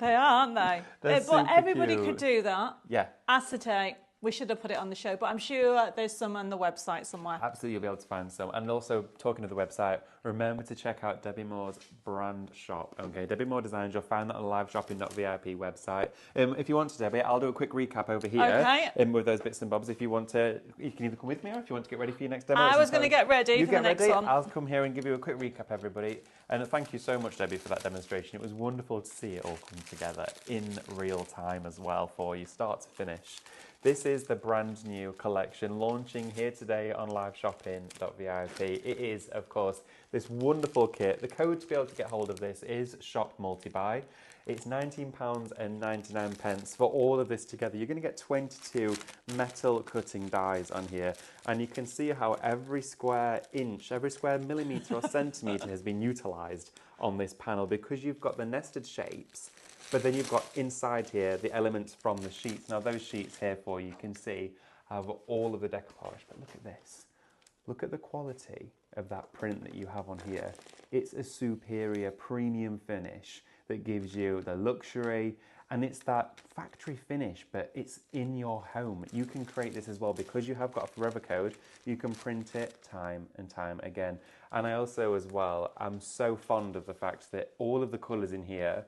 They are, aren't they? But everybody could do that. Yeah. Acetate. We should have put it on the show, but I'm sure there's some on the website somewhere. Absolutely, you'll be able to find some. And also, talking of the website, remember to check out Debbie Moore's brand shop. Okay, Debbie Moore Designs, you'll find that on the liveshopping.vip website. If you want to, Debbie, I'll do a quick recap over here. Okay. With those bits and bobs. If you want to, you can either come with me or if you want to get ready for your next demo. I was going to get ready for the next one. I'll come here and give you a quick recap, everybody. And thank you so much, Debbie, for that demonstration. It was wonderful to see it all come together in real time as well for you, start to finish. This is the brand new collection launching here today on liveshopping.vip. It is, of course, this wonderful kit. The code to be able to get hold of this is Shop Multibuy. It's £19.99 for all of this together. You're going to get 22 metal cutting dies on here, and you can see how every square inch, every square millimetre or centimetre has been utilised on this panel, because you've got the nested shapes, but then you've got inside here the elements from the sheets. Now those sheets here for you can see have all of the decoupage, but look at this. Look at the quality of that print that you have on here. It's a superior premium finish that gives you the luxury, and it's that factory finish, but it's in your home. You can create this as well because you have got a forever code. You can print it time and time again. And I also as well, I'm so fond of the fact that all of the colours in here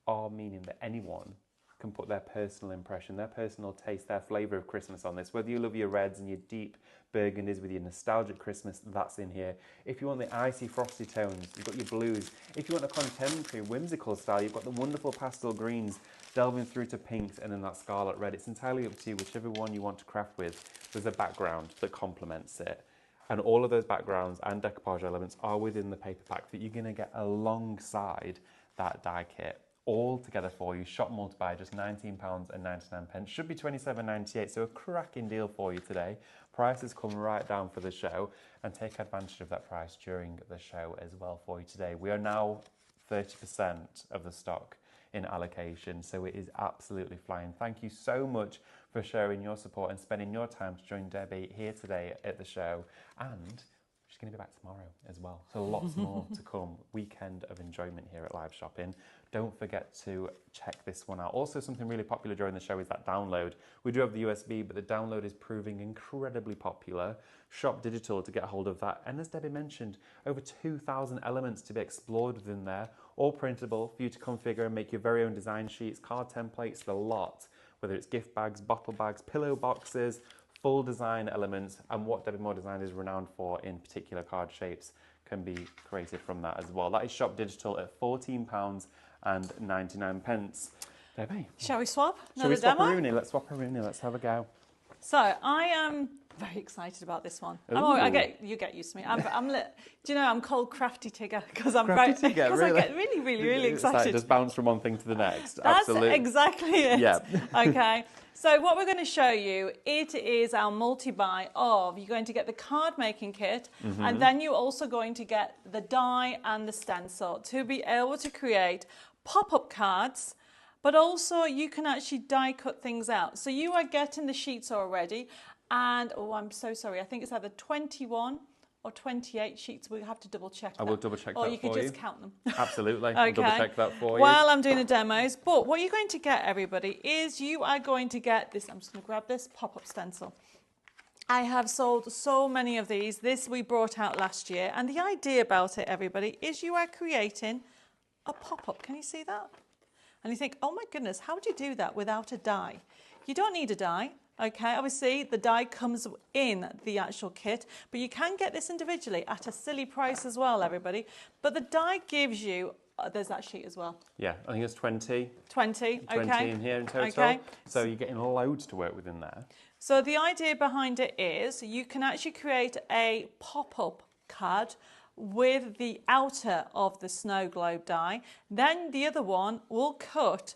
are meaning that anyone can put their personal impression, their personal taste, their flavour of Christmas on this. Whether you love your reds and your deep burgundies with your nostalgic Christmas, that's in here. If you want the icy frosty tones, you've got your blues. If you want a contemporary whimsical style, you've got the wonderful pastel greens delving through to pinks and then that scarlet red. It's entirely up to you, whichever one you want to craft with. There's a background that complements it. And all of those backgrounds and decoupage elements are within the paper pack that you're going to get alongside that die kit. All together for you, shop multi-buy, just £19.99. Should be £27.98, so a cracking deal for you today. Prices come right down for the show, and take advantage of that price during the show as well for you today. We are now 30% of the stock in allocation, so it is absolutely flying. Thank you so much for sharing your support and spending your time to join Debbie here today at the show, and she's going to be back tomorrow as well. So lots more to come. Weekend of enjoyment here at Live Shopping. Don't forget to check this one out. Also, something really popular during the show is that download. We do have the USB, but the download is proving incredibly popular. Shop digital to get a hold of that. And as Debbie mentioned, over 2,000 elements to be explored within there, all printable for you to configure and make your very own design sheets, card templates, the lot. Whether it's gift bags, bottle bags, pillow boxes, full design elements, and what Debbie Moore Design is renowned for in particular card shapes can be created from that as well. That is Shop Digital at £14.99. Debbie, shall we swap? Shall we swap a Rooney? Let's swap a Rooney. Let's have a go. So I am very excited about this one. You get used to me. Do you know I'm called Crafty Tigger because I get really excited. Like just bounce from one thing to the next. That's Absolutely. Exactly it. Yeah. Okay. So what we're going to show you, it is our multi-buy of, you're going to get the card making kit, and then you're also going to get the die and the stencil to be able to create pop-up cards, but also you can actually die cut things out. So you are getting the sheets already, and I'm so sorry, I think it's either 21 or 28 sheets. We'll have to double check that. I will double check that for you. Or you could just count them. Absolutely. Okay. I'll double check that for you. While I'm doing the demos. But what you're going to get, everybody, is you are going to get this. I'm just going to grab this pop-up stencil. I have sold so many of these. This we brought out last year. And the idea about it, everybody, is you are creating a pop-up. Can you see that? And you think, oh my goodness, how would you do that without a die? You don't need a die. Okay, obviously the die comes in the actual kit, but you can get this individually at a silly price as well, everybody. But the die gives you, there's that sheet as well. Yeah, I think it's 20. 20, okay. 20 in here in total. Okay. So you're getting loads to work with in there. So the idea behind it is you can actually create a pop-up card with the outer of the snow globe die. Then the other one will cut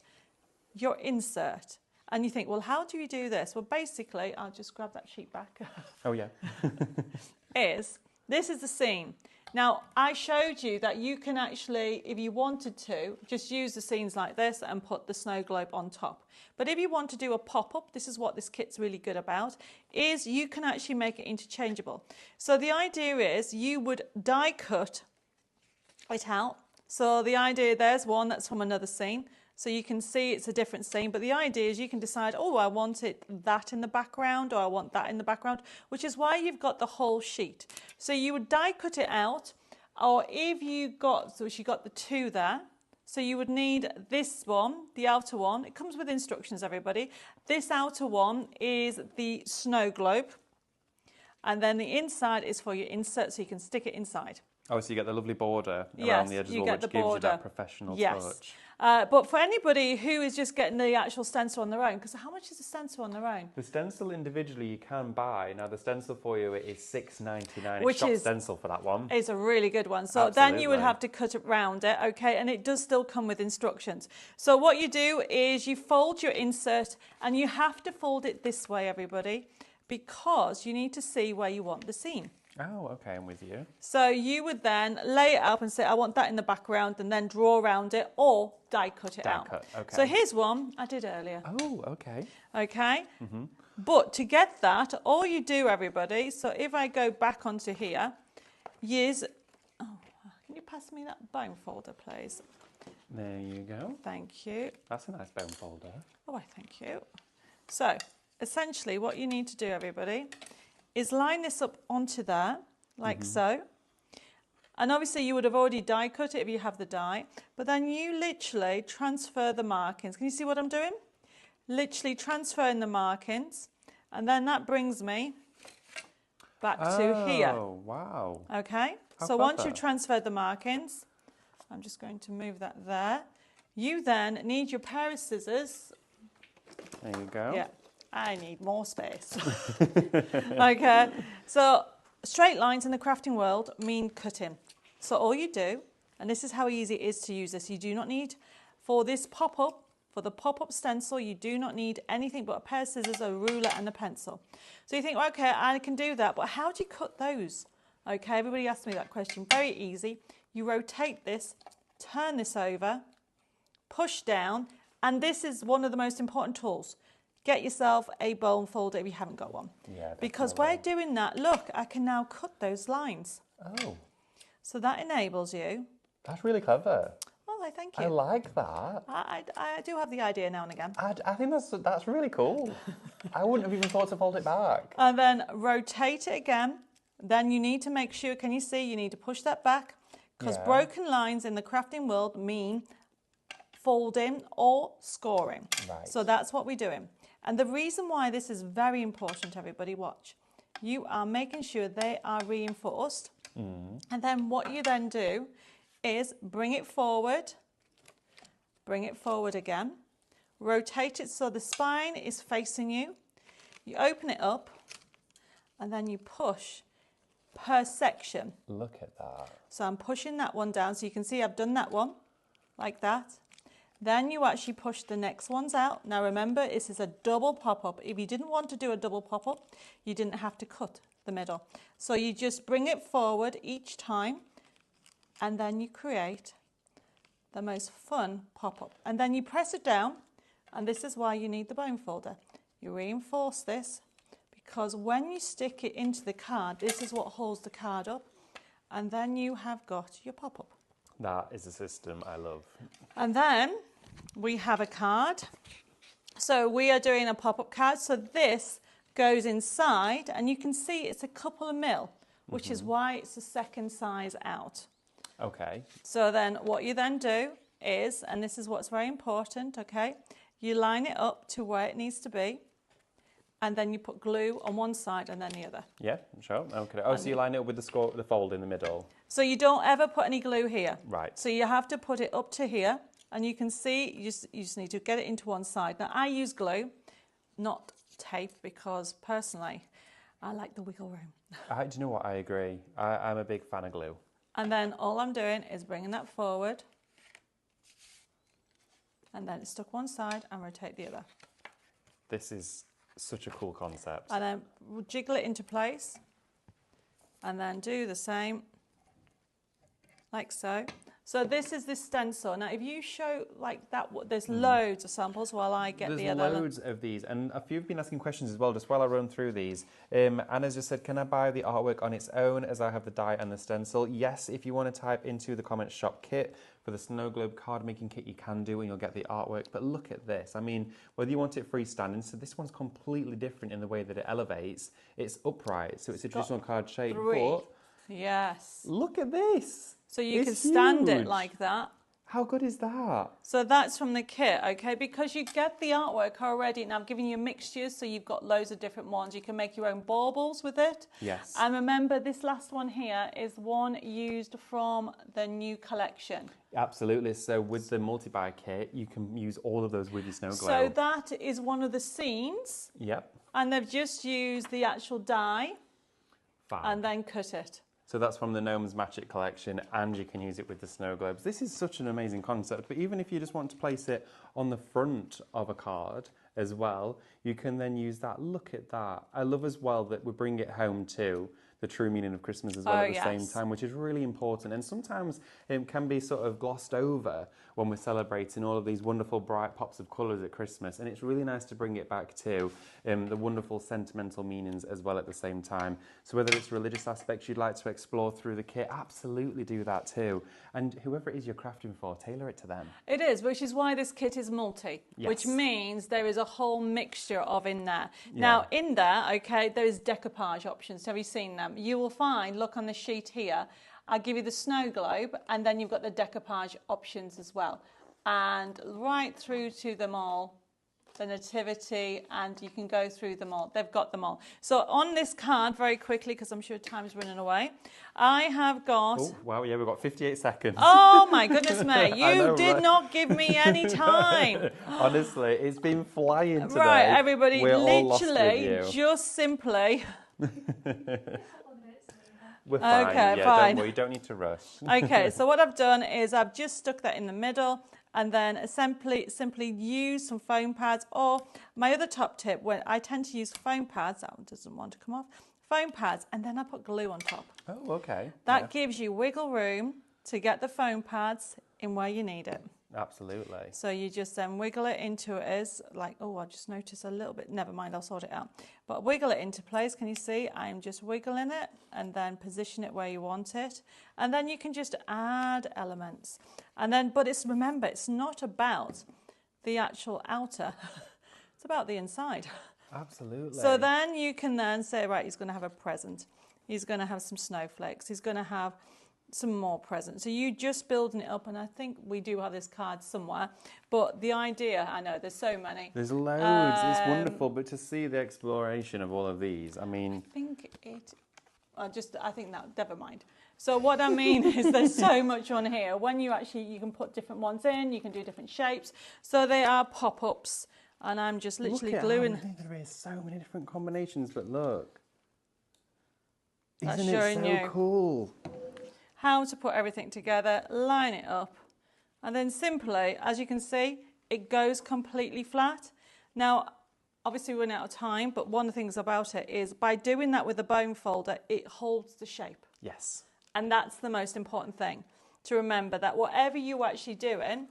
your insert. And you think, well, how do you do this? Well, basically, I'll just grab that sheet back. Oh, yeah. This is the scene. Now, I showed you that you can actually, if you wanted to, just use the scenes like this and put the snow globe on top. But if you want to do a pop-up, this is what this kit's really good about, is you can actually make it interchangeable. So the idea is you would die cut it out. So the idea, there's one that's from another scene. So you can see it's a different scene, but the idea is you can decide, oh, I want that in the background, or I want that in the background, which is why you've got the whole sheet. So you would die cut it out, or if you got the two there, so you would need this one, the outer one. It comes with instructions, everybody. This outer one is the snow globe, and then the inside is for your insert, so you can stick it inside. Oh, so you get the lovely border around the edges, which gives you that professional touch. But for anybody who is just getting the actual stencil on their own, because how much is a stencil on their own? The stencil individually you can buy. Now the stencil for you is $6.99. Which is shop stencil for that one. It's a really good one. So Absolutely. then you would have to cut it round it, okay? And it does still come with instructions. So what you do is you fold your insert, and you have to fold it this way, everybody, because you need to see where you want the seam. Oh, okay, I'm with you. So you would then lay it up and say, I want that in the background, and then draw around it or die cut it out. Cut, okay. So here's one I did earlier. Oh, okay. Okay. But to get that, all you do, everybody, so if I go back onto here, can you pass me that bone folder, please? There you go. Thank you. That's a nice bone folder. Oh, I thank you. So essentially what you need to do, everybody, is line this up onto there, like so. And obviously you would have already die cut it if you have the die, but then you literally transfer the markings. Can you see what I'm doing? literally transferring the markings, and then that brings me back to here. Oh, wow. Okay, How so once clever. you've transferred the markings, I'm just going to move that there. You then need your pair of scissors. There you go. Yeah, I need more space. Okay, so straight lines in the crafting world mean cutting. So all you do, and this is how easy it is to use this, you do not need, for this pop-up, for the pop-up stencil, you do not need anything but a pair of scissors, a ruler and a pencil. So you think, okay, I can do that, but how do you cut those? Okay, everybody asked me that question. Very easy. You rotate this, turn this over, push down, and this is one of the most important tools. Get yourself a bone folder if you haven't got one. Yeah, because definitely. by doing that, look, I can now cut those lines. Oh, So that enables you. that's really clever. Oh, I thank you. I like that. I do have the idea now and again. I think that's really cool. I wouldn't have even thought to fold it back. And then rotate it again. Then you need to make sure, can you see, you need to push that back, because Yeah. broken lines in the crafting world mean folding or scoring. Right. So that's what we're doing. And the reason why this is very important, everybody, watch. You are making sure they are reinforced. And then what you then do is bring it forward again, rotate it so the spine is facing you. You open it up and then you push per section. Look at that. So I'm pushing that one down, so you can see I've done that one like that. Then you actually push the next ones out. Now remember, this is a double pop-up. If you didn't want to do a double pop-up, you didn't have to cut the middle. So you just bring it forward each time, and then you create the most fun pop-up. And then you press it down, and this is why you need the bone folder. You reinforce this, because when you stick it into the card, this is what holds the card up, and then you have got your pop-up. That is a system I love. And then we have a card. So we are doing a pop-up card. So this goes inside, and you can see it's a couple of mil, which is why it's the second size out. Okay. So then what you then do is, and this is what's very important, okay, you line it up to where it needs to be, and then you put glue on one side and then the other. Yeah, sure. Okay. Oh, so you line it up with the fold in the middle. So you don't ever put any glue here. Right. So you have to put it up to here, and you can see you just need to get it into one side. Now I use glue, not tape, because personally I like the wiggle room. Do you know what? I agree. I'm a big fan of glue. And then all I'm doing is bringing that forward, and then it's stuck one side and rotate the other. This is such a cool concept. And then jiggle it into place, and then do the same, like so. So this is the stencil. Now, if you show like that, there's loads of samples while I get the other. There's loads of these, and a few have been asking questions as well, just while I run through these. Anna's just said, can I buy the artwork on its own as I have the die and the stencil? Yes, if you want to type into the comments shop kit for the snow globe card making kit, you can do, and you'll get the artwork. But look at this. I mean, whether you want it freestanding, so this one's completely different in the way that it elevates. It's upright, so it's a traditional card shape. But Yes. look at this. So you can It's stand it huge. like that. How good is that? So that's from the kit, okay? Because you get the artwork already, and I've given you mixtures, so you've got loads of different ones. You can make your own baubles with it. Yes. And remember, this last one here is one used from the new collection. Absolutely. So with the multi-buy kit, you can use all of those with your snow globe. So that is one of the scenes, Yep. and they've just used the actual die Fab. and then cut it. So that's from the Gnomes Magic collection, and you can use it with the snow globes. This is such an amazing concept, but even if you just want to place it on the front of a card as well, you can then use that. Look at that. I love as well that we bring it home too, the true meaning of Christmas as well at the same time, which is really important. And sometimes it can be sort of glossed over when we're celebrating all of these wonderful bright pops of colours at Christmas. And it's really nice to bring it back to the wonderful sentimental meanings as well at the same time. So whether it's religious aspects you'd like to explore through the kit, absolutely do that too. And whoever it is you're crafting for, tailor it to them. It is, which is why this kit is multi, Yes. which means there is a whole mixture of in there. Now, in there, okay, there is decoupage options. Have you seen them? You will find, look on the sheet here, I'll give you the snow globe, and then you've got the decoupage options as well. And right through to them all, the nativity, and you can go through them all. They've got them all. So on this card, very quickly, because I'm sure time's running away, I have got... Oh, wow, yeah, we've got 58 seconds. Oh, my goodness me. You know, did right? not give me any time. Honestly, it's been flying today. Right, everybody, We're all lost with literally, you. just simply... We're fine. Okay, yeah, fine. Don't worry, you don't need to rush. Okay, so what I've done is I've just stuck that in the middle, and then simply use some foam pads, or my other top tip, when I tend to use foam pads, that one doesn't want to come off, foam pads, and then I put glue on top. Oh, okay. That gives you wiggle room to get the foam pads in where you need it. Absolutely. So you just then wiggle it into it as like, oh, I just noticed a little bit. Never mind, I'll sort it out. But wiggle it into place. Can you see? I'm just wiggling it and then position it where you want it. And then you can just add elements. And then, but remember, it's not about the actual outer. It's about the inside. Absolutely. So then you can then say, right, he's going to have a present. He's going to have some snowflakes. He's going to have some more presents. So you just building it up, and I think we do have this card somewhere, but the idea, I know there's so many. There's loads, it's wonderful, but to see the exploration of all of these, I mean... I think that, never mind. So what I mean is there's so much on here. When you can put different ones in, you can do different shapes. So they are pop-ups, and I'm just literally gluing. There is so many different combinations, but look. That's Isn't it so cool? How to put everything together, line it up, and then simply, as you can see, it goes completely flat. Now, obviously we're running out of time, but one of the things about it is by doing that with the bone folder, it holds the shape. Yes. And that's the most important thing, to remember that whatever you're actually doing,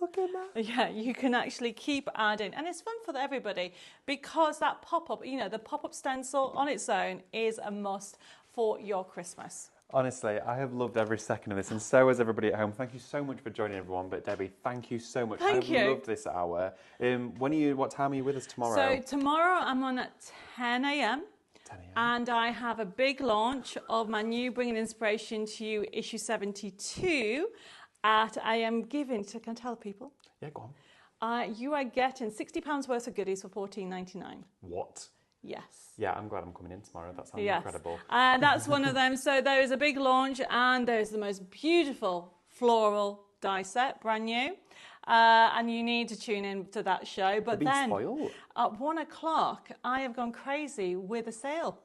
look at that. Yeah, you can actually keep adding. And it's fun for everybody, because that pop-up, the pop-up stencil on its own is a must for your Christmas. Honestly, I have loved every second of this, and so has everybody at home. Thank you so much for joining, everyone. But Debbie, thank you so much. Thank you. I loved this hour. What time are you with us tomorrow? So tomorrow I'm on at 10 a.m. 10 a.m. And I have a big launch of my new Bringing Inspiration to You issue 72 at I am giving to, can I tell people? Yeah, go on. You are getting £60 worth of goodies for $14.99. What? Yes. Yeah, I'm glad I'm coming in tomorrow. That sounds incredible. That's one of them. So there is a big launch, and there's the most beautiful floral die set, brand new. And you need to tune in to that show. But then spoiled. At 1 o'clock, I have gone crazy with a sale.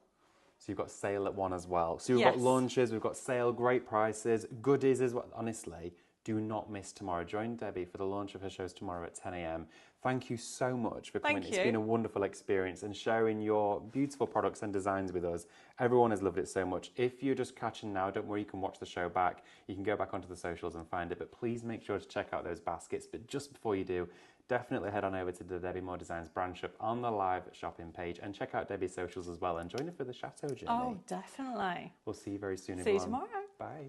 So you've got sale at 1 as well. So we've got launches, we've got sale, great prices, goodies as well. Honestly, do not miss tomorrow. Join Debbie for the launch of her shows tomorrow at 10 a.m. Thank you so much for coming. It's been a wonderful experience and sharing your beautiful products and designs with us. Everyone has loved it so much. If you're just catching now, don't worry, you can watch the show back. You can go back onto the socials and find it, but please make sure to check out those baskets. But just before you do, definitely head on over to the Debbie Moore Designs brand shop on the live shopping page and check out Debbie's socials as well and join her for the Chateau journey. Oh, definitely. We'll see you very soon, See you everyone. tomorrow. Bye.